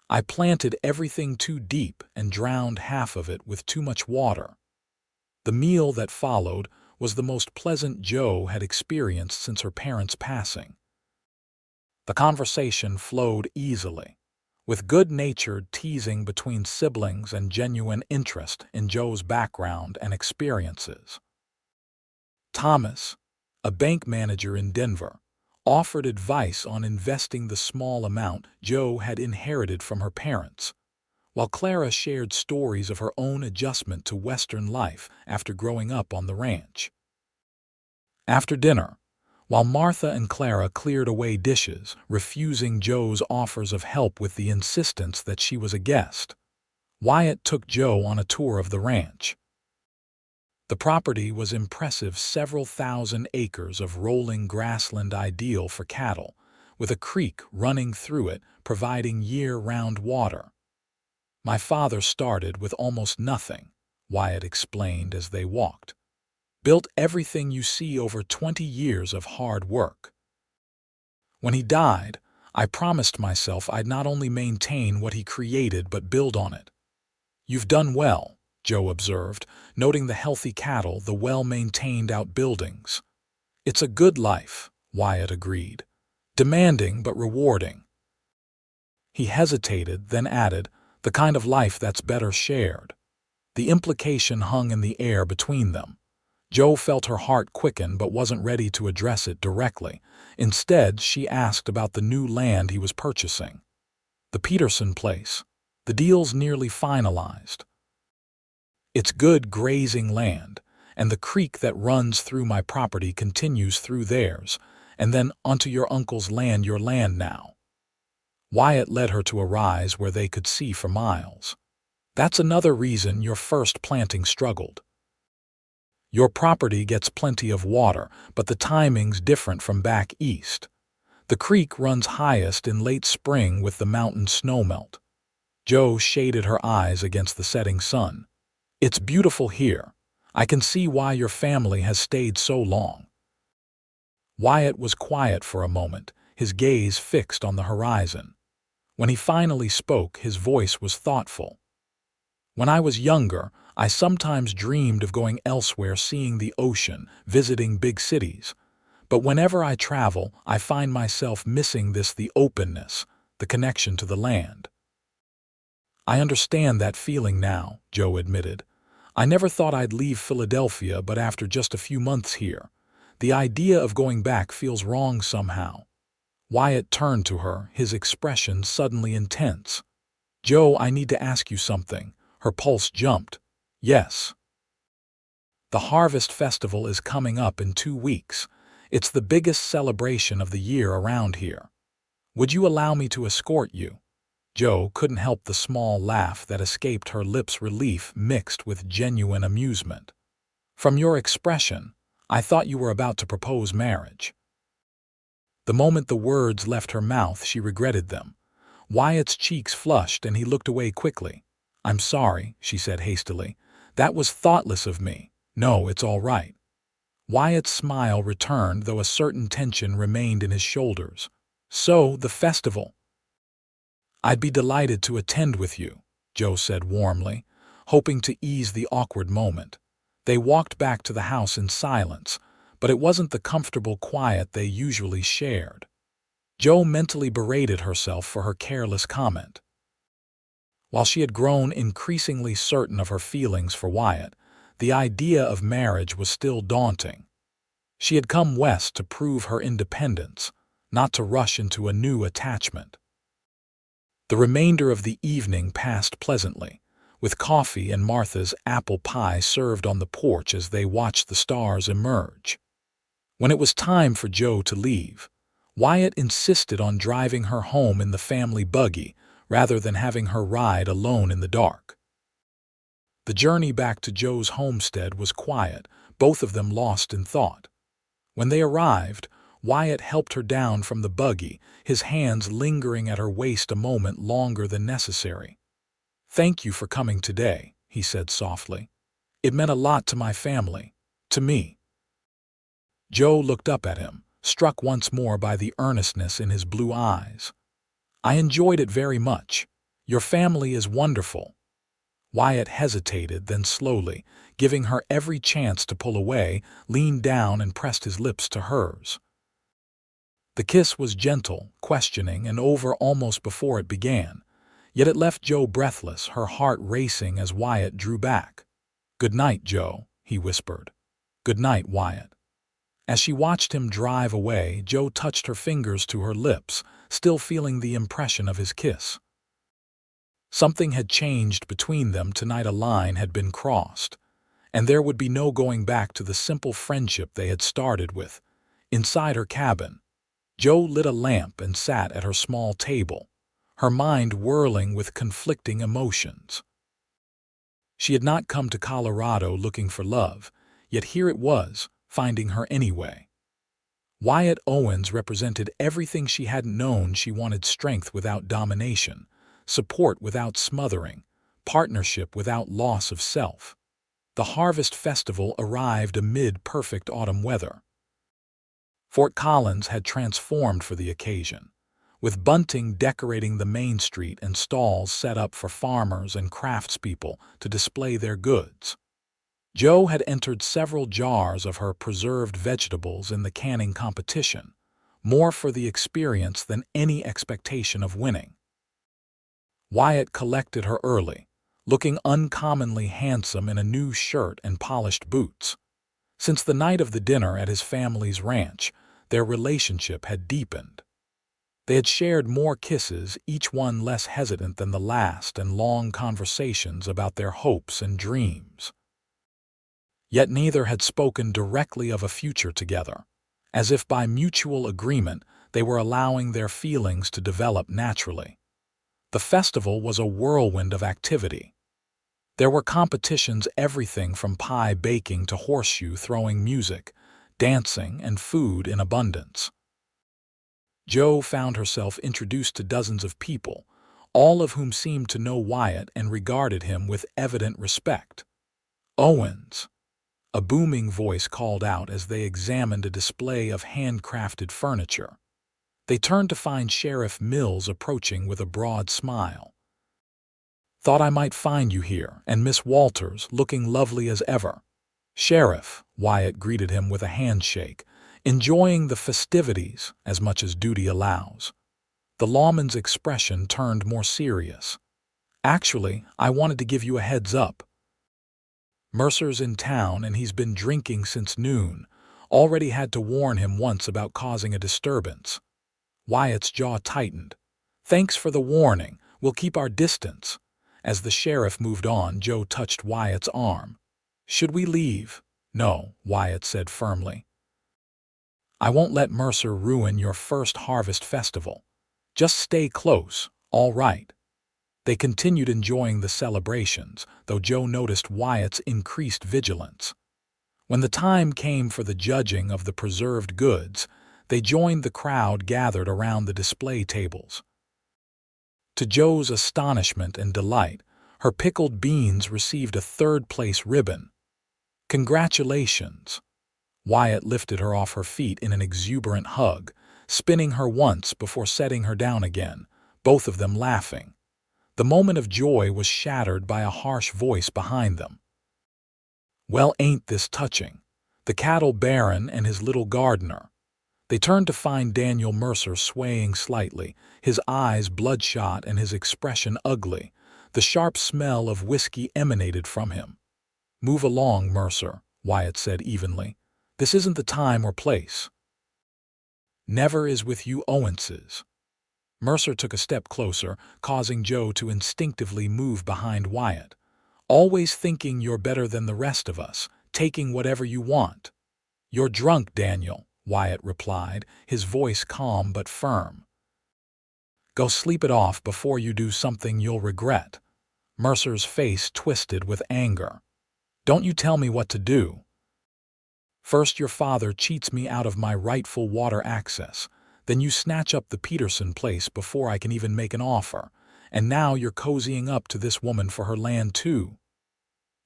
[SPEAKER 1] I planted everything too deep and drowned half of it with too much water." The meal that followed was the most pleasant Jo had experienced since her parents' passing. The conversation flowed easily, with good-natured teasing between siblings and genuine interest in Jo's background and experiences. Thomas, a bank manager in Denver, offered advice on investing the small amount Jo had inherited from her parents, while Clara shared stories of her own adjustment to Western life after growing up on the ranch. After dinner, while Martha and Clara cleared away dishes, refusing Jo's offers of help with the insistence that she was a guest, Wyatt took Jo on a tour of the ranch. The property was impressive, several thousand acres of rolling grassland ideal for cattle, with a creek running through it providing year-round water. "My father started with almost nothing," Wyatt explained as they walked. "Built everything you see over 20 years of hard work. When he died, I promised myself I'd not only maintain what he created but build on it." "You've done well," Jo observed, noting the healthy cattle, the well-maintained outbuildings. "It's a good life," Wyatt agreed. "Demanding but rewarding." He hesitated, then added, "The kind of life that's better shared." The implication hung in the air between them. Jo felt her heart quicken but wasn't ready to address it directly. Instead, she asked about the new land he was purchasing. "The Peterson place. The deal's nearly finalized." "It's good grazing land, and the creek that runs through my property continues through theirs, and then onto your uncle's land, your land now." Wyatt led her to a rise where they could see for miles. "That's another reason your first planting struggled. Your property gets plenty of water, but the timing's different from back east. The creek runs highest in late spring with the mountain snowmelt." Jo shaded her eyes against the setting sun. "It's beautiful here. I can see why your family has stayed so long." Wyatt was quiet for a moment, his gaze fixed on the horizon. When he finally spoke, his voice was thoughtful. "When I was younger, I sometimes dreamed of going elsewhere, seeing the ocean, visiting big cities. But whenever I travel, I find myself missing the openness, the connection to the land." "I understand that feeling now," Jo admitted. "I never thought I'd leave Philadelphia, but after just a few months here, the idea of going back feels wrong somehow." Wyatt turned to her, his expression suddenly intense. "Jo, I need to ask you something." Her pulse jumped. "Yes." "The Harvest Festival is coming up in 2 weeks. It's the biggest celebration of the year around here. Would you allow me to escort you?" Jo couldn't help the small laugh that escaped her lips, relief mixed with genuine amusement. "From your expression, I thought you were about to propose marriage." The moment the words left her mouth, she regretted them. Wyatt's cheeks flushed and he looked away quickly. "I'm sorry," she said hastily. "That was thoughtless of me. No, it's all right." Wyatt's smile returned, though a certain tension remained in his shoulders. "So, the festival." "I'd be delighted to attend with you," Jo said warmly, hoping to ease the awkward moment. They walked back to the house in silence, but it wasn't the comfortable quiet they usually shared. Jo mentally berated herself for her careless comment. While she had grown increasingly certain of her feelings for Wyatt, the idea of marriage was still daunting. She had come west to prove her independence, not to rush into a new attachment. The remainder of the evening passed pleasantly, with coffee and Martha's apple pie served on the porch as they watched the stars emerge. When it was time for Jo to leave, Wyatt insisted on driving her home in the family buggy rather than having her ride alone in the dark. The journey back to Jo's homestead was quiet, both of them lost in thought. When they arrived, Wyatt helped her down from the buggy, his hands lingering at her waist a moment longer than necessary. "Thank you for coming today," he said softly. "It meant a lot to my family, to me." Jo looked up at him, struck once more by the earnestness in his blue eyes. "I enjoyed it very much. Your family is wonderful." Wyatt hesitated, then slowly, giving her every chance to pull away, leaned down and pressed his lips to hers. The kiss was gentle, questioning, and over almost before it began, yet it left Jo breathless, her heart racing as Wyatt drew back. "Good night, Jo," he whispered. "Good night, Wyatt." As she watched him drive away, Jo touched her fingers to her lips, still feeling the impression of his kiss. Something had changed between them tonight. A line had been crossed, and there would be no going back to the simple friendship they had started with. Inside her cabin, Jo lit a lamp and sat at her small table, her mind whirling with conflicting emotions. She had not come to Colorado looking for love, yet here it was, finding her anyway. Wyatt Owens represented everything she hadn't known. She wanted strength without domination, support without smothering, partnership without loss of self. The Harvest Festival arrived amid perfect autumn weather. Fort Collins had transformed for the occasion, with bunting decorating the main street and stalls set up for farmers and craftspeople to display their goods. Jo had entered several jars of her preserved vegetables in the canning competition, more for the experience than any expectation of winning. Wyatt collected her early, looking uncommonly handsome in a new shirt and polished boots. Since the night of the dinner at his family's ranch, their relationship had deepened. They had shared more kisses, each one less hesitant than the last, and long conversations about their hopes and dreams. Yet neither had spoken directly of a future together. As if by mutual agreement, they were allowing their feelings to develop naturally. The festival was a whirlwind of activity. There were competitions, everything from pie baking to horseshoe throwing, music, dancing, and food in abundance. Jo found herself introduced to dozens of people, all of whom seemed to know Wyatt and regarded him with evident respect. "Owens," a booming voice called out as they examined a display of handcrafted furniture. They turned to find Sheriff Mills approaching with a broad smile. "Thought I might find you here, and Miss Walters, looking lovely as ever." "Sheriff," Wyatt greeted him with a handshake, enjoying the festivities as much as duty allows. The lawman's expression turned more serious. "Actually, I wanted to give you a heads up. Mercer's in town and he's been drinking since noon. Already had to warn him once about causing a disturbance." Wyatt's jaw tightened. "Thanks for the warning. We'll keep our distance." As the sheriff moved on, Jo touched Wyatt's arm. "Should we leave?" "No," Wyatt said firmly. "I won't let Mercer ruin your first harvest festival. Just stay close, all right?" They continued enjoying the celebrations, though Jo noticed Wyatt's increased vigilance. When the time came for the judging of the preserved goods, they joined the crowd gathered around the display tables. To Jo's astonishment and delight, her pickled beans received a third-place ribbon. "Congratulations!" Wyatt lifted her off her feet in an exuberant hug, spinning her once before setting her down again, both of them laughing. The moment of joy was shattered by a harsh voice behind them. "Well, ain't this touching? The cattle baron and his little gardener." They turned to find Daniel Mercer swaying slightly, his eyes bloodshot and his expression ugly. The sharp smell of whiskey emanated from him. "Move along, Mercer," Wyatt said evenly. "This isn't the time or place." "Never is with you Owenses." Mercer took a step closer, causing Jo to instinctively move behind Wyatt. "Always thinking you're better than the rest of us, taking whatever you want." "You're drunk, Daniel," Wyatt replied, his voice calm but firm. "Go sleep it off before you do something you'll regret." Mercer's face twisted with anger. "Don't you tell me what to do. First your father cheats me out of my rightful water access. Then you snatch up the Peterson place before I can even make an offer. And now you're cozying up to this woman for her land too."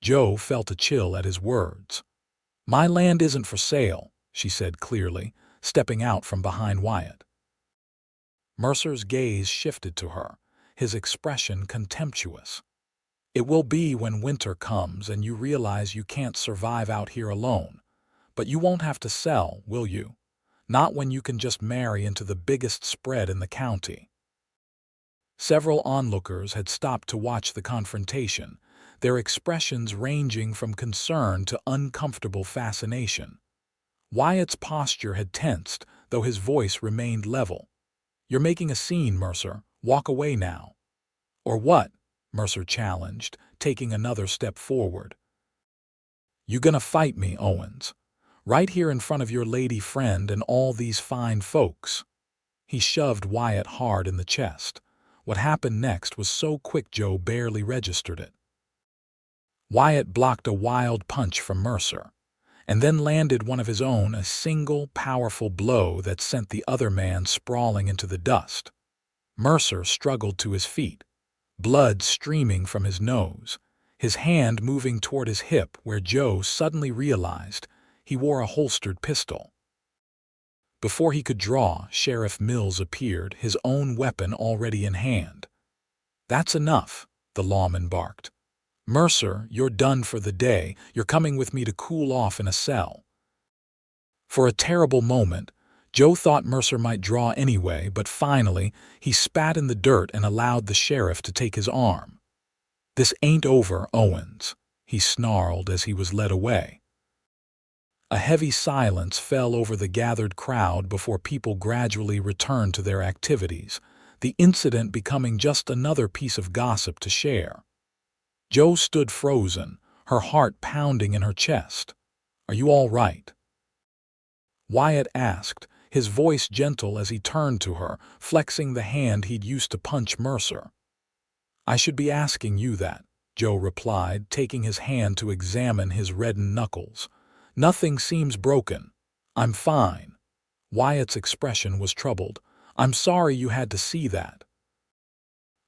[SPEAKER 1] Jo felt a chill at his words. "My land isn't for sale," she said clearly, stepping out from behind Wyatt. Mercer's gaze shifted to her, his expression contemptuous. "It will be when winter comes and you realize you can't survive out here alone. But you won't have to sell, will you? Not when you can just marry into the biggest spread in the county." Several onlookers had stopped to watch the confrontation, their expressions ranging from concern to uncomfortable fascination. Wyatt's posture had tensed, though his voice remained level. "You're making a scene, Mercer. Walk away now." "Or what?" Mercer challenged, taking another step forward. "You gonna fight me, Owens? Right here in front of your lady friend and all these fine folks?" He shoved Wyatt hard in the chest. What happened next was so quick Jo barely registered it. Wyatt blocked a wild punch from Mercer, and then landed one of his own, a single, powerful blow that sent the other man sprawling into the dust. Mercer struggled to his feet, blood streaming from his nose, his hand moving toward his hip where Jo suddenly realized he wore a holstered pistol. Before he could draw, Sheriff Mills appeared, his own weapon already in hand. "That's enough," the lawman barked. "Mercer, you're done for the day. You're coming with me to cool off in a cell." For a terrible moment, Jo thought Mercer might draw anyway, but finally, he spat in the dirt and allowed the sheriff to take his arm. "This ain't over, Owens," he snarled as he was led away. A heavy silence fell over the gathered crowd before people gradually returned to their activities, the incident becoming just another piece of gossip to share. Jo stood frozen, her heart pounding in her chest. Are you all right?" Wyatt asked, his voice gentle as he turned to her, flexing the hand he'd used to punch Mercer. "I should be asking you that," Joe replied, taking his hand to examine his reddened knuckles. "Nothing seems broken. I'm fine." Wyatt's expression was troubled. "I'm sorry you had to see that.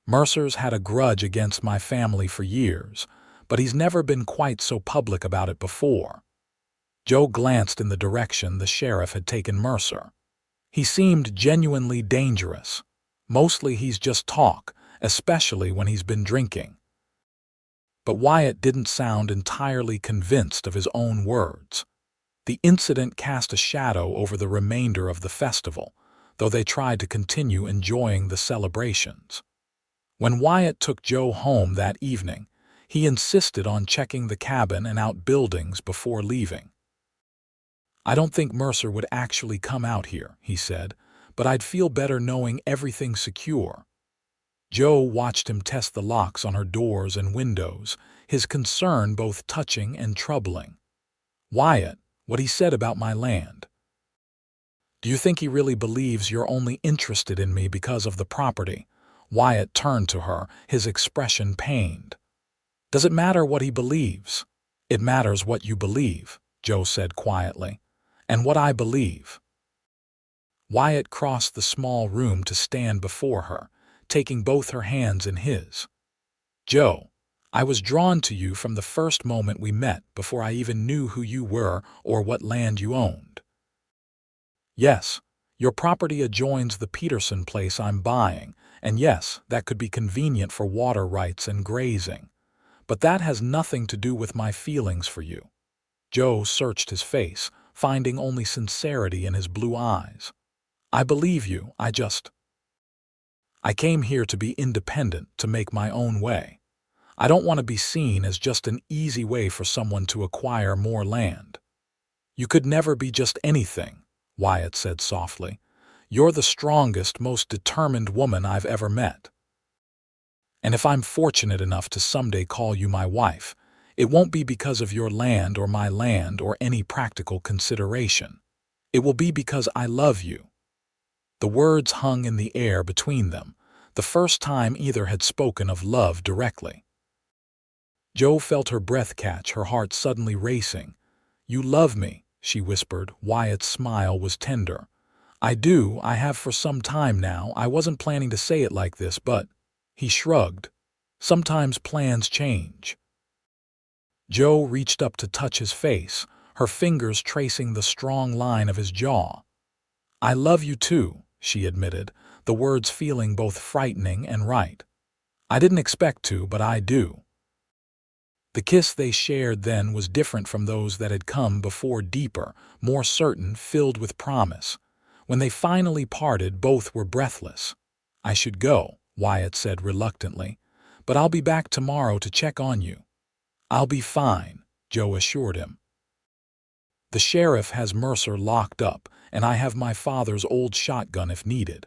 [SPEAKER 1] Mercer's had a grudge against my family for years, but he's never been quite so public about it before." Joe glanced in the direction the sheriff had taken Mercer. "He seemed genuinely dangerous. Mostly he's just talk, especially when he's been drinking." But Wyatt didn't sound entirely convinced of his own words. The incident cast a shadow over the remainder of the festival, though they tried to continue enjoying the celebrations. When Wyatt took Joe home that evening, he insisted on checking the cabin and outbuildings before leaving. "I don't think Mercer would actually come out here," he said, "but I'd feel better knowing everything's secure." Joe watched him test the locks on her doors and windows, his concern both touching and troubling. "Wyatt, what he said about my land. Do you think he really believes you're only interested in me because of the property?" Wyatt turned to her, his expression pained. "Does it matter what he believes?" "It matters what you believe," Joe said quietly. "And what I believe." Wyatt crossed the small room to stand before her, taking both her hands in his. "Joe, I was drawn to you from the first moment we met, before I even knew who you were or what land you owned. Yes, your property adjoins the Peterson place I'm buying, and yes, that could be convenient for water rights and grazing. But that has nothing to do with my feelings for you." Joe searched his face, finding only sincerity in his blue eyes. "I believe you, I came here to be independent, to make my own way. I don't want to be seen as just an easy way for someone to acquire more land." "You could never be just anything," Wyatt said softly. "You're the strongest, most determined woman I've ever met. And if I'm fortunate enough to someday call you my wife, it won't be because of your land or my land or any practical consideration. It will be because I love you." The words hung in the air between them, the first time either had spoken of love directly. Joe felt her breath catch, her heart suddenly racing. "You love me," she whispered. Wyatt's smile was tender. "I do, I have for some time now. I wasn't planning to say it like this, but—" He shrugged. "Sometimes plans change." Joe reached up to touch his face, her fingers tracing the strong line of his jaw. "I love you too," she admitted, the words feeling both frightening and right. "I didn't expect to, but I do." The kiss they shared then was different from those that had come before, deeper, more certain, filled with promise. When they finally parted, both were breathless. "I should go," Wyatt said reluctantly, "but I'll be back tomorrow to check on you." "I'll be fine," Joe assured him. "The sheriff has Mercer locked up, and I have my father's old shotgun if needed."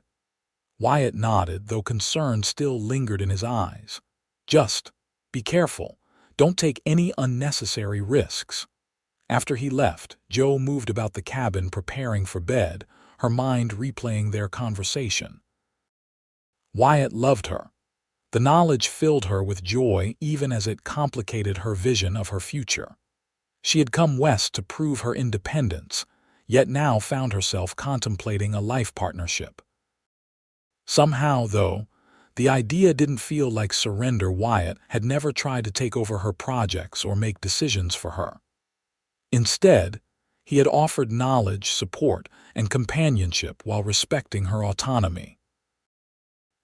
[SPEAKER 1] Wyatt nodded, though concern still lingered in his eyes. "Just be careful. Don't take any unnecessary risks." After he left, Joe moved about the cabin preparing for bed, her mind replaying their conversation. Wyatt loved her. The knowledge filled her with joy even as it complicated her vision of her future. She had come west to prove her independence, yet now found herself contemplating a life partnership. Somehow, though, the idea didn't feel like surrender. Wyatt had never tried to take over her projects or make decisions for her. Instead, he had offered knowledge, support, and companionship while respecting her autonomy.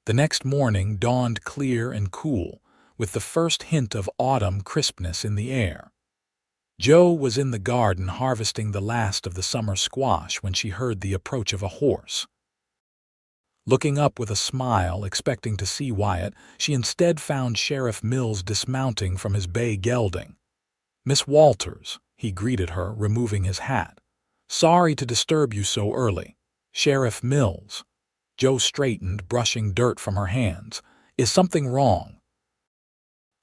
[SPEAKER 1] The next morning dawned clear and cool, with the first hint of autumn crispness in the air. Joe was in the garden harvesting the last of the summer squash when she heard the approach of a horse. Looking up with a smile, expecting to see Wyatt, she instead found Sheriff Mills dismounting from his bay gelding. "Miss Walters," he greeted her, removing his hat. "Sorry to disturb you so early." "Sheriff Mills." Joe straightened, brushing dirt from her hands. "Is something wrong?"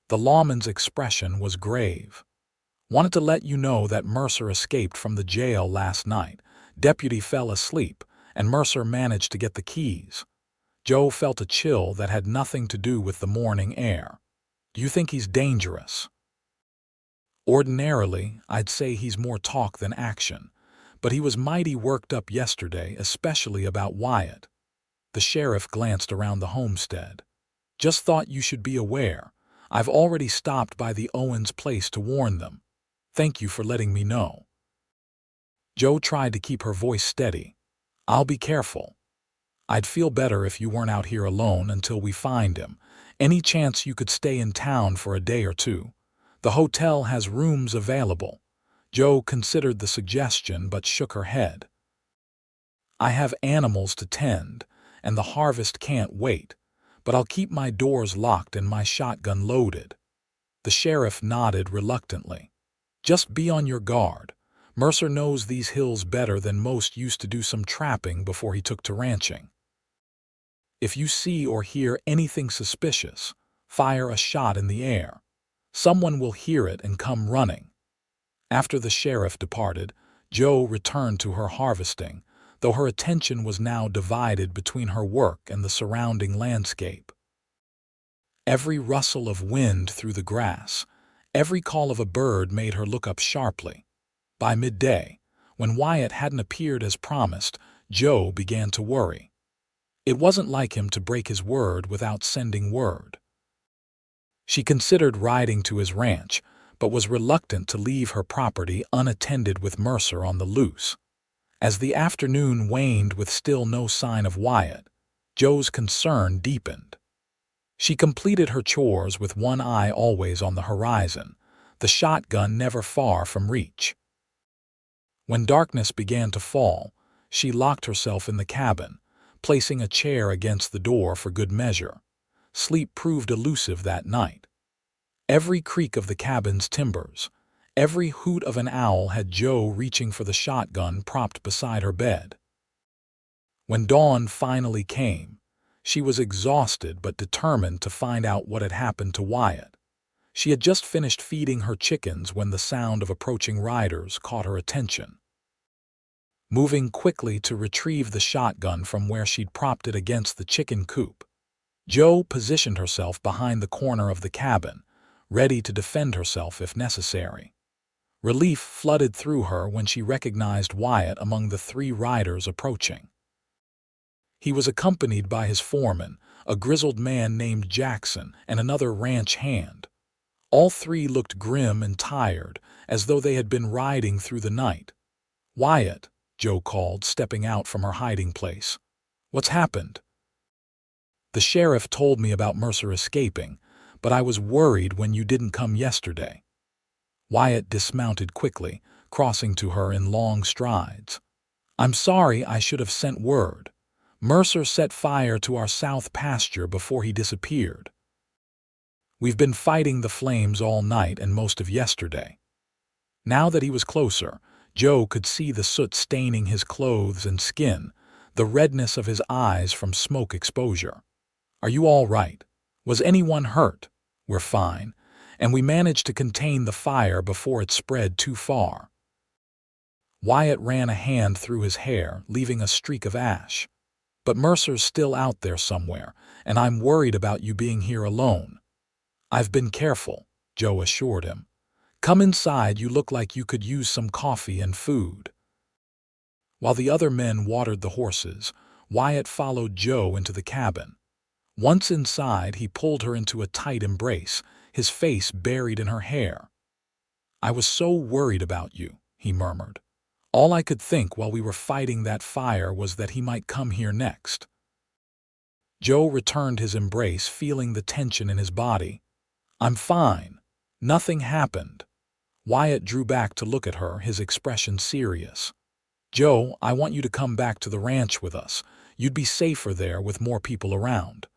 [SPEAKER 1] The lawman's expression was grave. Wanted to let you know that Mercer escaped from the jail last night. Deputy fell asleep, and Mercer managed to get the keys. Joe felt a chill that had nothing to do with the morning air. Do you think he's dangerous? Ordinarily, I'd say he's more talk than action, but he was mighty worked up yesterday, especially about Wyatt. The sheriff glanced around the homestead. Just thought you should be aware. I've already stopped by the Owens place to warn them. Thank you for letting me know. Joe tried to keep her voice steady. I'll be careful. I'd feel better if you weren't out here alone until we find him. Any chance you could stay in town for a day or two? The hotel has rooms available. Joe considered the suggestion but shook her head. I have animals to tend, and the harvest can't wait, but I'll keep my doors locked and my shotgun loaded. The sheriff nodded reluctantly. Just be on your guard. Mercer knows these hills better than most. Used to do some trapping before he took to ranching. If you see or hear anything suspicious, fire a shot in the air. Someone will hear it and come running. After the sheriff departed, Joe returned to her harvesting, though her attention was now divided between her work and the surrounding landscape. Every rustle of wind through the grass, every call of a bird made her look up sharply. By midday, when Wyatt hadn't appeared as promised, Joe began to worry. It wasn't like him to break his word without sending word. She considered riding to his ranch, but was reluctant to leave her property unattended with Mercer on the loose. As the afternoon waned with still no sign of Wyatt, Joe's concern deepened. She completed her chores with one eye always on the horizon, the shotgun never far from reach. When darkness began to fall, she locked herself in the cabin, placing a chair against the door for good measure. Sleep proved elusive that night. Every creak of the cabin's timbers, every hoot of an owl had Joe reaching for the shotgun propped beside her bed. When dawn finally came, she was exhausted but determined to find out what had happened to Wyatt. She had just finished feeding her chickens when the sound of approaching riders caught her attention. Moving quickly to retrieve the shotgun from where she'd propped it against the chicken coop, Joe positioned herself behind the corner of the cabin, ready to defend herself if necessary. Relief flooded through her when she recognized Wyatt among the 3 riders approaching. He was accompanied by his foreman, a grizzled man named Jackson, and another ranch hand. All 3 looked grim and tired, as though they had been riding through the night. "Wyatt," Joe called, stepping out from her hiding place. "What's happened?" "The sheriff told me about Mercer escaping, but I was worried when you didn't come yesterday." Wyatt dismounted quickly, crossing to her in long strides. "I'm sorry, I should have sent word. Mercer set fire to our south pasture before he disappeared. We've been fighting the flames all night and most of yesterday." Now that he was closer, Joe could see the soot staining his clothes and skin, the redness of his eyes from smoke exposure. "Are you all right? Was anyone hurt?" "We're fine, and we managed to contain the fire before it spread too far." Wyatt ran a hand through his hair, leaving a streak of ash. "But Mercer's still out there somewhere, and I'm worried about you being here alone." "I've been careful," Joe assured him. "Come inside, you look like you could use some coffee and food." While the other men watered the horses, Wyatt followed Joe into the cabin. Once inside, he pulled her into a tight embrace, his face buried in her hair. "I was so worried about you," he murmured. "All I could think while we were fighting that fire was that he might come here next." Joe returned his embrace, feeling the tension in his body. "I'm fine. Nothing happened." Wyatt drew back to look at her, his expression serious. "Joe, I want you to come back to the ranch with us. You'd be safer there with more people around."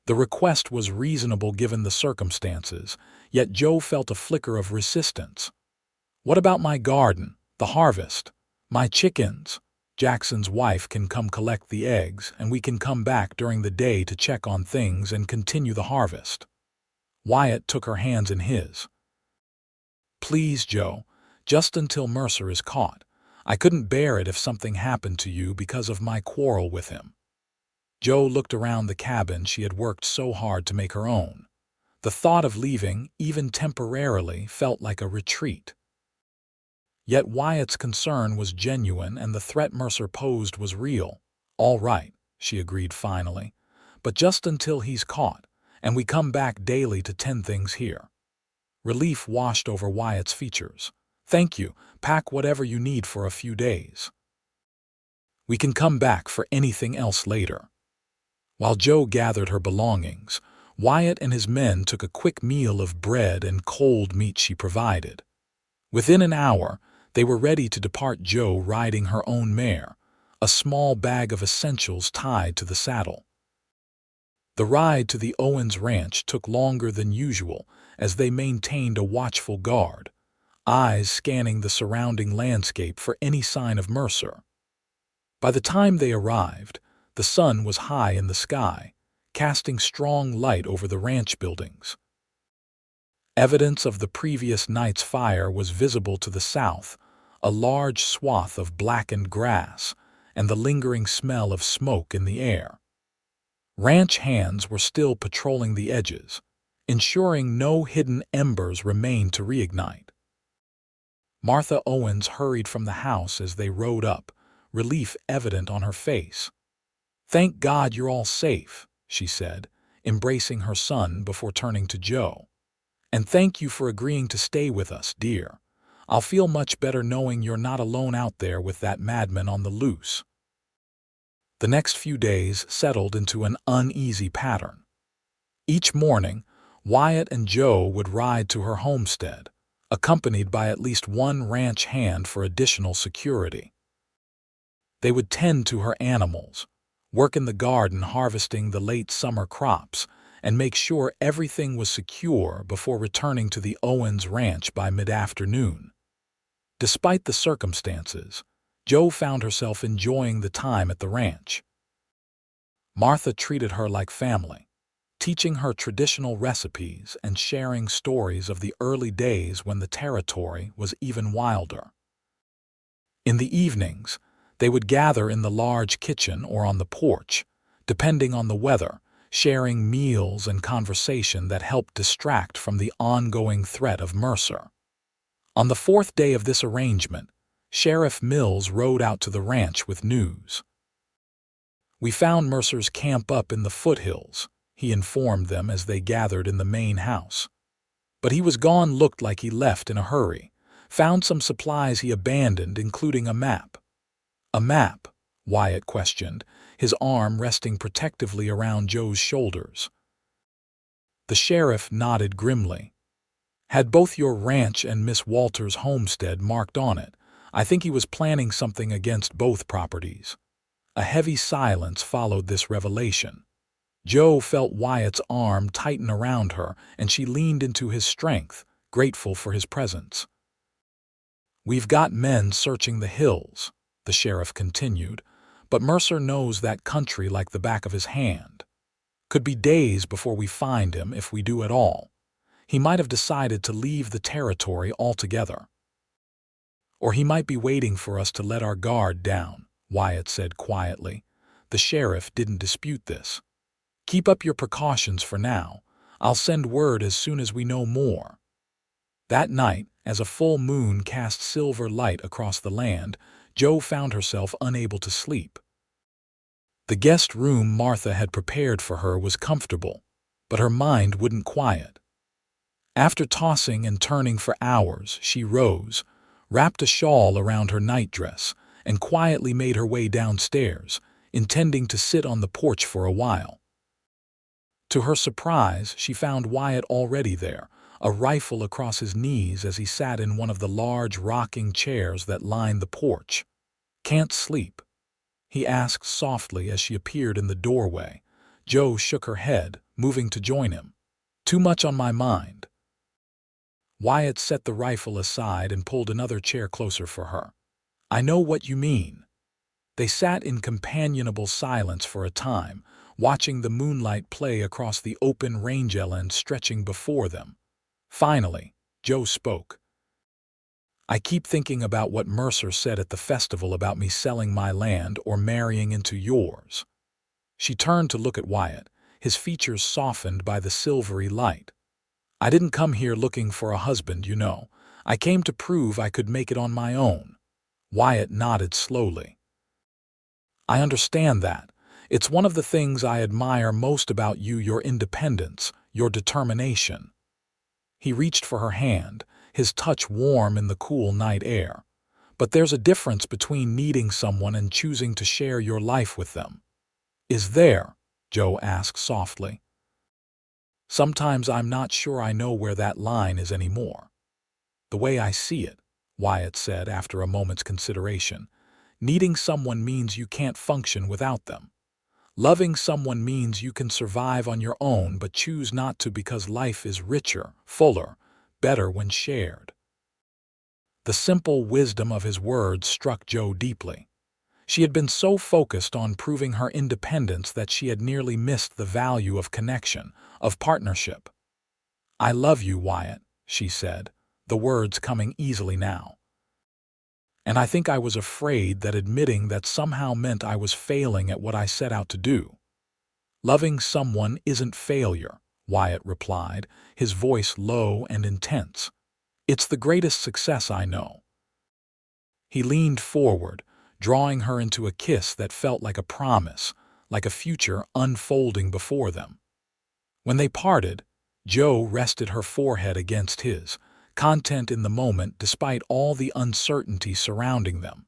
[SPEAKER 1] The request was reasonable given the circumstances, yet Joe felt a flicker of resistance. "What about my garden, the harvest, my chickens? Jackson's wife can come collect the eggs, and we can come back during the day to check on things and continue the harvest." Wyatt took her hands in his. Please, Joe, just until Mercer is caught. I couldn't bear it if something happened to you because of my quarrel with him." Joe looked around the cabin she had worked so hard to make her own. The thought of leaving, even temporarily, felt like a retreat. Yet Wyatt's concern was genuine and the threat Mercer posed was real. "All right," she agreed finally, "but just until he's caught, and we come back daily to tend things here." Relief washed over Wyatt's features. "Thank you. Pack whatever you need for a few days. We can come back for anything else later." While Joe gathered her belongings, Wyatt and his men took a quick meal of bread and cold meat she provided. Within an hour, they were ready to depart, Joe riding her own mare, a small bag of essentials tied to the saddle. The ride to the Owens ranch took longer than usual as they maintained a watchful guard, eyes scanning the surrounding landscape for any sign of Mercer. By the time they arrived, the sun was high in the sky, casting strong light over the ranch buildings. Evidence of the previous night's fire was visible to the south, a large swath of blackened grass, and the lingering smell of smoke in the air. Ranch hands were still patrolling the edges, ensuring no hidden embers remained to reignite. Martha Owens hurried from the house as they rode up, relief evident on her face. "Thank God you're all safe," she said, embracing her son before turning to Joe. "And thank you for agreeing to stay with us, dear. I'll feel much better knowing you're not alone out there with that madman on the loose." The next few days settled into an uneasy pattern. Each morning, Wyatt and Joe would ride to her homestead, accompanied by at least one ranch hand for additional security. They would tend to her animals, work in the garden harvesting the late summer crops, and make sure everything was secure before returning to the Owens ranch by mid-afternoon. Despite the circumstances, Joe found herself enjoying the time at the ranch. Martha treated her like family, teaching her traditional recipes and sharing stories of the early days when the territory was even wilder. In the evenings, they would gather in the large kitchen or on the porch, depending on the weather, sharing meals and conversation that helped distract from the ongoing threat of Mercer. On the fourth day of this arrangement, Sheriff Mills rode out to the ranch with news. "We found Mercer's camp up in the foothills," he informed them as they gathered in the main house. "But he was gone, looked like he left in a hurry. Found some supplies he abandoned, including a map." "A map?" Wyatt questioned, his arm resting protectively around Joe's shoulders. The sheriff nodded grimly. "Had both your ranch and Miss Walters' homestead marked on it. I think he was planning something against both properties." A heavy silence followed this revelation. Joe felt Wyatt's arm tighten around her, and she leaned into his strength, grateful for his presence. "We've got men searching the hills," the sheriff continued, "but Mercer knows that country like the back of his hand. Could be days before we find him if we do at all. He might have decided to leave the territory altogether. Or he might be waiting for us to let our guard down," Wyatt said quietly. The sheriff didn't dispute this. "Keep up your precautions for now. I'll send word as soon as we know more." That night, as a full moon cast silver light across the land, Joe found herself unable to sleep. The guest room Martha had prepared for her was comfortable, but her mind wouldn't quiet. After tossing and turning for hours, she rose, wrapped a shawl around her nightdress, and quietly made her way downstairs, intending to sit on the porch for a while. To her surprise, she found Wyatt already there, a rifle across his knees as he sat in one of the large rocking chairs that lined the porch. "Can't sleep?" he asked softly as she appeared in the doorway. Joe shook her head, moving to join him. "Too much on my mind." Wyatt set the rifle aside and pulled another chair closer for her. "I know what you mean." They sat in companionable silence for a time, watching the moonlight play across the open rangeland stretching before them. Finally, Joe spoke. I keep thinking about what Mercer said at the festival about me selling my land or marrying into yours." She turned to look at Wyatt, his features softened by the silvery light. "I didn't come here looking for a husband, you know. I came to prove I could make it on my own." Wyatt nodded slowly. "I understand that. It's one of the things I admire most about you, your independence, your determination." He reached for her hand, his touch warm in the cool night air. "But there's a difference between needing someone and choosing to share your life with them." "Is there?" Joe asked softly. "Sometimes I'm not sure I know where that line is anymore." "The way I see it," Wyatt said after a moment's consideration, "needing someone means you can't function without them. Loving someone means you can survive on your own but choose not to because life is richer, fuller, better when shared." The simple wisdom of his words struck Joe deeply. She had been so focused on proving her independence that she had nearly missed the value of connection, of partnership. "I love you, Wyatt," she said, the words coming easily now. "And I think I was afraid that admitting that somehow meant I was failing at what I set out to do." "Loving someone isn't failure," Wyatt replied, his voice low and intense. "It's the greatest success I know." He leaned forward, drawing her into a kiss that felt like a promise, like a future unfolding before them. When they parted, Joe rested her forehead against his, content in the moment despite all the uncertainty surrounding them.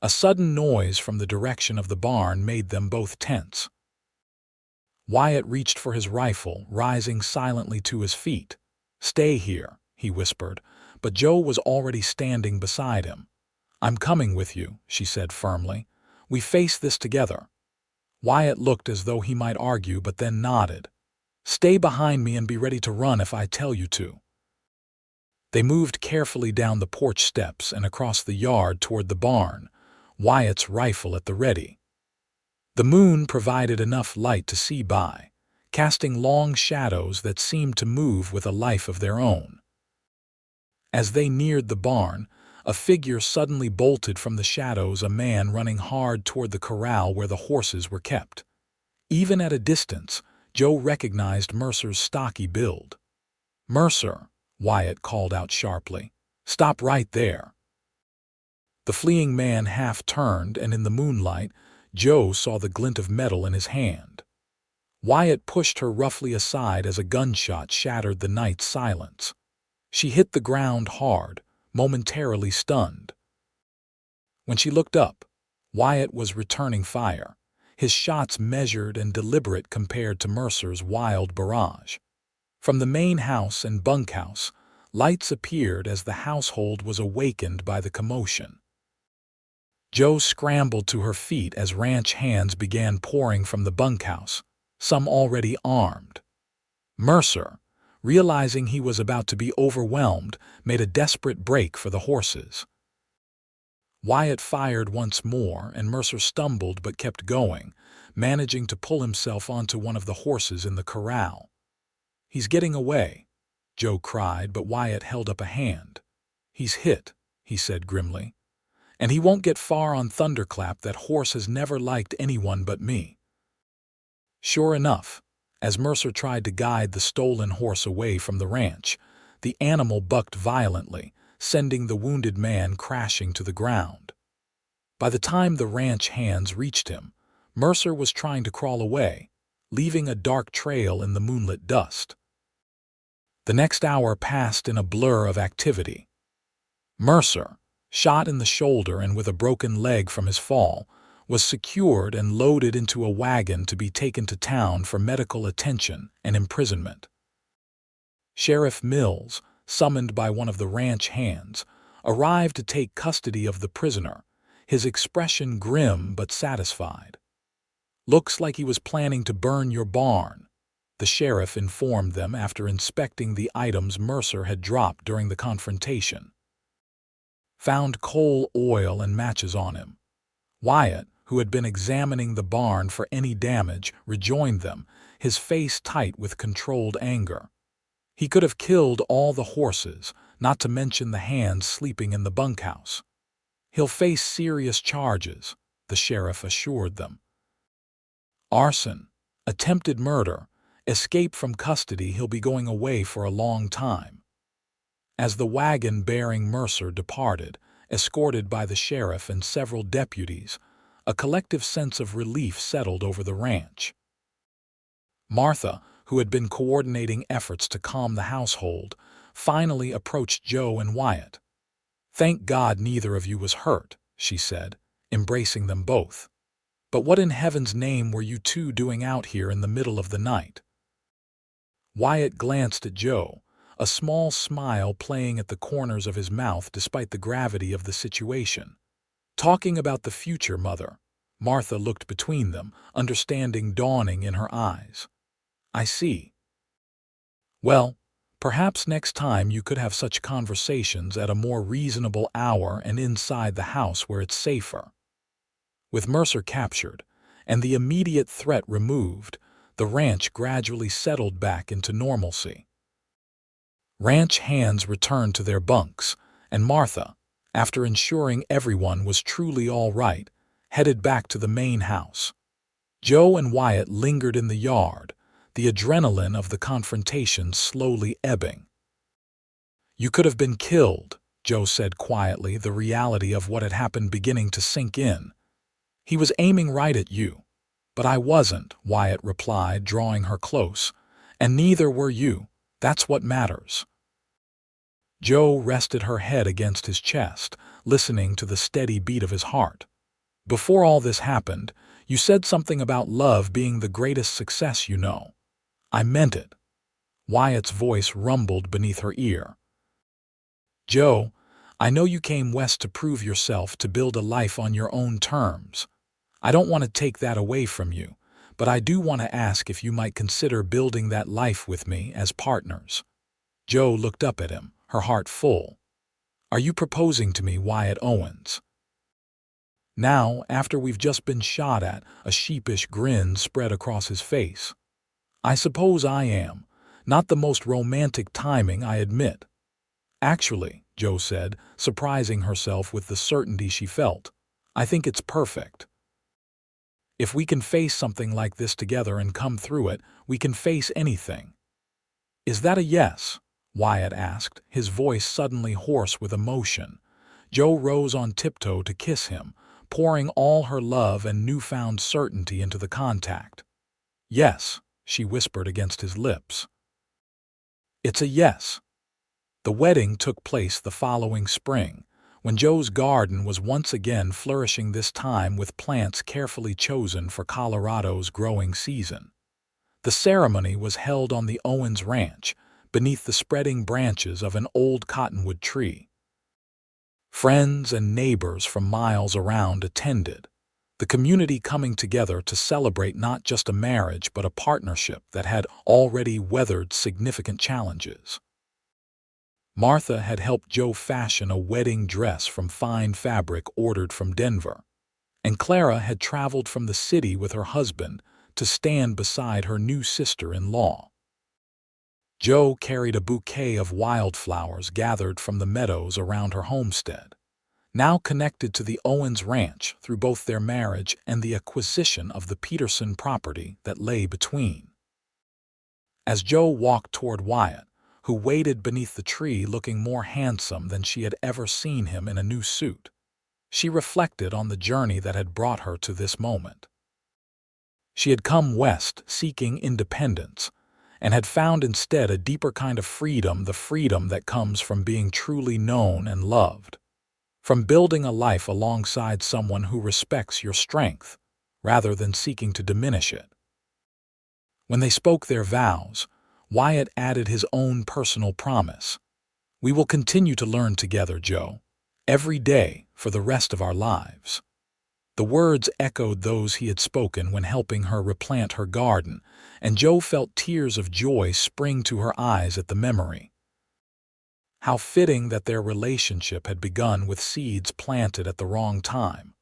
[SPEAKER 1] A sudden noise from the direction of the barn made them both tense. Wyatt reached for his rifle, rising silently to his feet. "Stay here," he whispered, but Joe was already standing beside him. "I'm coming with you," she said firmly. "We face this together." Wyatt looked as though he might argue but then nodded. "Stay behind me and be ready to run if I tell you to." They moved carefully down the porch steps and across the yard toward the barn, Wyatt's rifle at the ready. The moon provided enough light to see by, casting long shadows that seemed to move with a life of their own. As they neared the barn, a figure suddenly bolted from the shadows, a man running hard toward the corral where the horses were kept. Even at a distance, Joe recognized Mercer's stocky build. "Mercer," Wyatt called out sharply. "Stop right there." The fleeing man half turned, and in the moonlight, Joe saw the glint of metal in his hand. Wyatt pushed her roughly aside as a gunshot shattered the night's silence. She hit the ground hard, momentarily stunned. When she looked up, Wyatt was returning fire, his shots measured and deliberate compared to Mercer's wild barrage. From the main house and bunkhouse, lights appeared as the household was awakened by the commotion. Joe scrambled to her feet as ranch hands began pouring from the bunkhouse, some already armed. Mercer, realizing he was about to be overwhelmed, made a desperate break for the horses. Wyatt fired once more, and Mercer stumbled but kept going, managing to pull himself onto one of the horses in the corral. "He's getting away," Joe cried, but Wyatt held up a hand. "He's hit," he said grimly. "And he won't get far on Thunderclap. That horse has never liked anyone but me." Sure enough, as Mercer tried to guide the stolen horse away from the ranch, the animal bucked violently, sending the wounded man crashing to the ground. By the time the ranch hands reached him, Mercer was trying to crawl away, leaving a dark trail in the moonlit dust. The next hour passed in a blur of activity. Mercer, shot in the shoulder and with a broken leg from his fall, was secured and loaded into a wagon to be taken to town for medical attention and imprisonment. Sheriff Mills, summoned by one of the ranch hands, arrived to take custody of the prisoner, his expression grim but satisfied. "Looks like he was planning to burn your barn," the sheriff informed them after inspecting the items Mercer had dropped during the confrontation. "Found coal, oil, and matches on him." Wyatt, who had been examining the barn for any damage, rejoined them, his face tight with controlled anger. He could have killed all the horses, not to mention the hands sleeping in the bunkhouse. He'll face serious charges, the sheriff assured them. Arson, attempted murder, escape from custody. He'll be going away for a long time. As the wagon bearing Mercer departed, escorted by the sheriff and several deputies, a collective sense of relief settled over the ranch. Martha, who had been coordinating efforts to calm the household, finally approached Joe and Wyatt. "Thank God neither of you was hurt," she said, embracing them both. "But what in heaven's name were you two doing out here in the middle of the night?" Wyatt glanced at Joe, a small smile playing at the corners of his mouth despite the gravity of the situation. "Talking about the future, Mother." Martha looked between them, understanding dawning in her eyes. "I see. Well, perhaps next time you could have such conversations at a more reasonable hour and inside the house where it's safer." With Mercer captured and the immediate threat removed, the ranch gradually settled back into normalcy. Ranch hands returned to their bunks, and Martha, after ensuring everyone was truly all right, headed back to the main house. Joe and Wyatt lingered in the yard, the adrenaline of the confrontation slowly ebbing. "You could have been killed," Joe said quietly, the reality of what had happened beginning to sink in. "He was aiming right at you." "But I wasn't," Wyatt replied, drawing her close. "And neither were you. That's what matters." Joe rested her head against his chest, listening to the steady beat of his heart. "Before all this happened, you said something about love being the greatest success you know." "I meant it." Wyatt's voice rumbled beneath her ear. "Joe, I know you came west to prove yourself, to build a life on your own terms. I don't want to take that away from you, but I do want to ask if you might consider building that life with me as partners." Joe looked up at him, her heart full. "Are you proposing to me, Wyatt Owens?" Now, after we've just been shot at, a sheepish grin spread across his face. "I suppose I am. Not the most romantic timing, I admit." "Actually," Joe said, surprising herself with the certainty she felt, "I think it's perfect. If we can face something like this together and come through it, we can face anything." "Is that a yes?" Wyatt asked, his voice suddenly hoarse with emotion. Joe rose on tiptoe to kiss him, pouring all her love and newfound certainty into the contact. "Yes," she whispered against his lips. "It's a yes." The wedding took place the following spring, when Joe's garden was once again flourishing, this time with plants carefully chosen for Colorado's growing season. The ceremony was held on the Owens Ranch, beneath the spreading branches of an old cottonwood tree. Friends and neighbors from miles around attended, the community coming together to celebrate not just a marriage but a partnership that had already weathered significant challenges. Martha had helped Joe fashion a wedding dress from fine fabric ordered from Denver, and Clara had traveled from the city with her husband to stand beside her new sister-in-law. Joe carried a bouquet of wildflowers gathered from the meadows around her homestead, now connected to the Owens Ranch through both their marriage and the acquisition of the Peterson property that lay between. As Joe walked toward Wyatt, who waited beneath the tree looking more handsome than she had ever seen him in a new suit, she reflected on the journey that had brought her to this moment. She had come west seeking independence, and had found instead a deeper kind of freedom, the freedom that comes from being truly known and loved, from building a life alongside someone who respects your strength, rather than seeking to diminish it. When they spoke their vows, Wyatt added his own personal promise. "We will continue to learn together, Joe, every day for the rest of our lives." The words echoed those he had spoken when helping her replant her garden, and Joe felt tears of joy spring to her eyes at the memory. How fitting that their relationship had begun with seeds planted at the wrong time,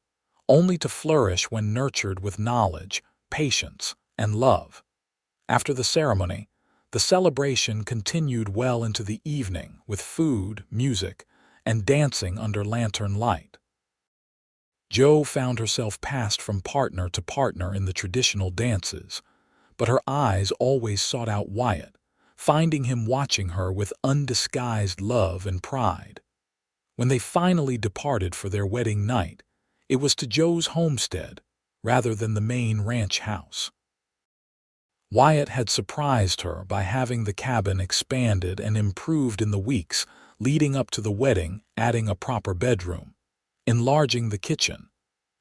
[SPEAKER 1] only to flourish when nurtured with knowledge, patience, and love. After the ceremony, The celebration continued well into the evening with food, music, and dancing under lantern light. Jo found herself passed from partner to partner in the traditional dances, but her eyes always sought out Wyatt, finding him watching her with undisguised love and pride. When they finally departed for their wedding night, it was to Jo's homestead rather than the main ranch house. Wyatt had surprised her by having the cabin expanded and improved in the weeks leading up to the wedding, adding a proper bedroom, enlarging the kitchen,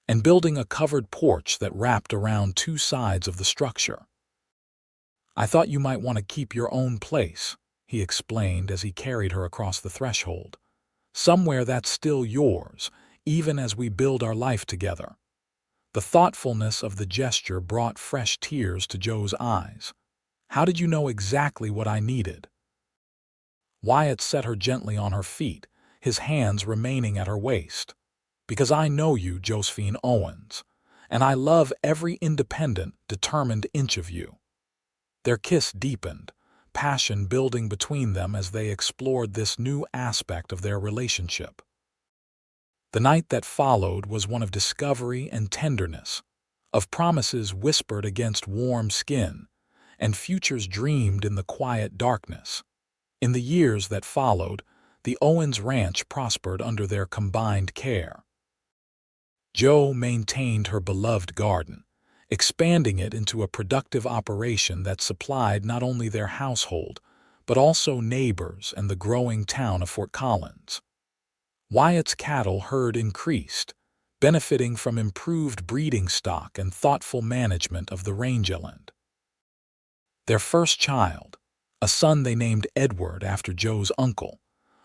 [SPEAKER 1] and building a covered porch that wrapped around two sides of the structure. "I thought you might want to keep your own place," he explained as he carried her across the threshold. "Somewhere that's still yours, even as we build our life together." The thoughtfulness of the gesture brought fresh tears to Jo's eyes. "How did you know exactly what I needed?" Wyatt set her gently on her feet, his hands remaining at her waist. "Because I know you, Josephine Owens, and I love every independent, determined inch of you." Their kiss deepened, passion building between them as they explored this new aspect of their relationship. The night that followed was one of discovery and tenderness, of promises whispered against warm skin, and futures dreamed in the quiet darkness. In the years that followed, the Owens ranch prospered under their combined care. Jo maintained her beloved garden, expanding it into a productive operation that supplied not only their household, but also neighbors and the growing town of Fort Collins. Wyatt's cattle herd increased, benefiting from improved breeding stock and thoughtful management of the rangeland. Their first child, a son they named Edward after Jo's uncle,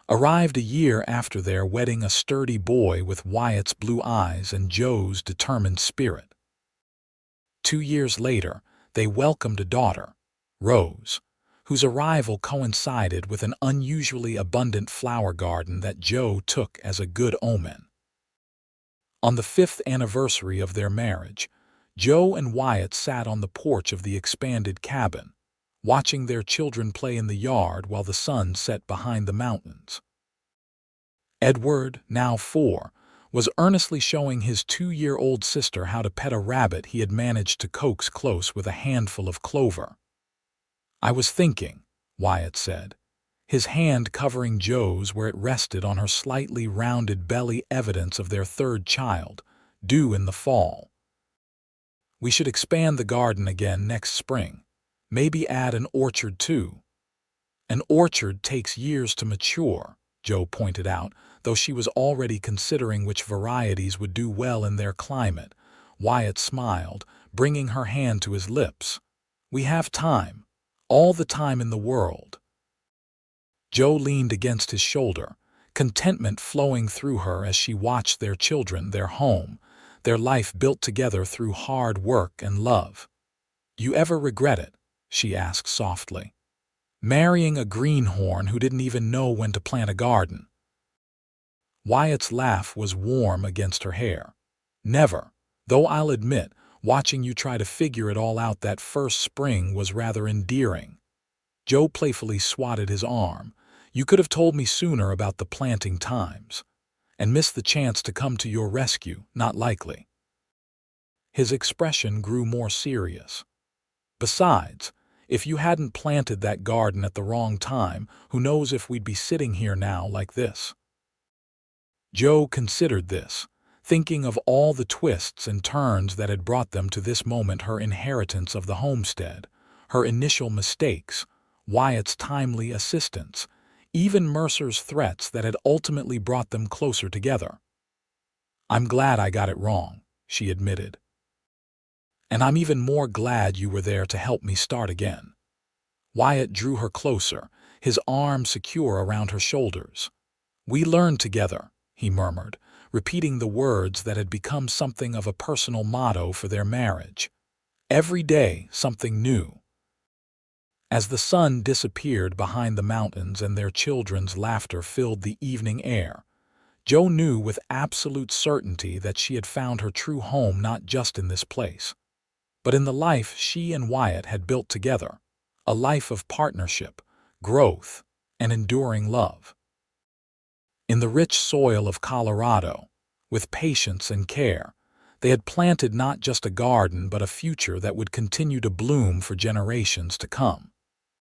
[SPEAKER 1] arrived a year after their wedding, a sturdy boy with Wyatt's blue eyes and Jo's determined spirit. 2 years later, they welcomed a daughter, Rose, whose arrival coincided with an unusually abundant flower garden that Jo took as a good omen. On the 5th anniversary of their marriage, Jo and Wyatt sat on the porch of the expanded cabin, watching their children play in the yard while the sun set behind the mountains. Edward, now 4, was earnestly showing his 2-year-old sister how to pet a rabbit he had managed to coax close with a handful of clover. "I was thinking," Wyatt said, his hand covering Jo's where it rested on her slightly rounded belly, evidence of their third child, due in the fall. "We should expand the garden again next spring, maybe add an orchard too." "An orchard takes years to mature," Jo pointed out, though she was already considering which varieties would do well in their climate. Wyatt smiled, bringing her hand to his lips. "We have time. All the time in the world." Jo leaned against his shoulder, contentment flowing through her as she watched their children, their home, their life built together through hard work and love. "You ever regret it?" she asked softly. "Marrying a greenhorn who didn't even know when to plant a garden?" Wyatt's laugh was warm against her hair. "Never, though I'll admit, watching you try to figure it all out that first spring was rather endearing." Jo playfully swatted his arm. "You could have told me sooner about the planting times, and missed the chance to come to your rescue, not likely." His expression grew more serious. "Besides, if you hadn't planted that garden at the wrong time, who knows if we'd be sitting here now like this." Jo considered this, thinking of all the twists and turns that had brought them to this moment: her inheritance of the homestead, her initial mistakes, Wyatt's timely assistance, even Mercer's threats that had ultimately brought them closer together. "I'm glad I got it wrong," she admitted. "And I'm even more glad you were there to help me start again." Wyatt drew her closer, his arm secure around her shoulders. "We learned together," he murmured, repeating the words that had become something of a personal motto for their marriage. "Every day, something new." As the sun disappeared behind the mountains and their children's laughter filled the evening air, Jo knew with absolute certainty that she had found her true home not just in this place, but in the life she and Wyatt had built together, a life of partnership, growth, and enduring love. In the rich soil of Colorado, with patience and care, they had planted not just a garden but a future that would continue to bloom for generations to come.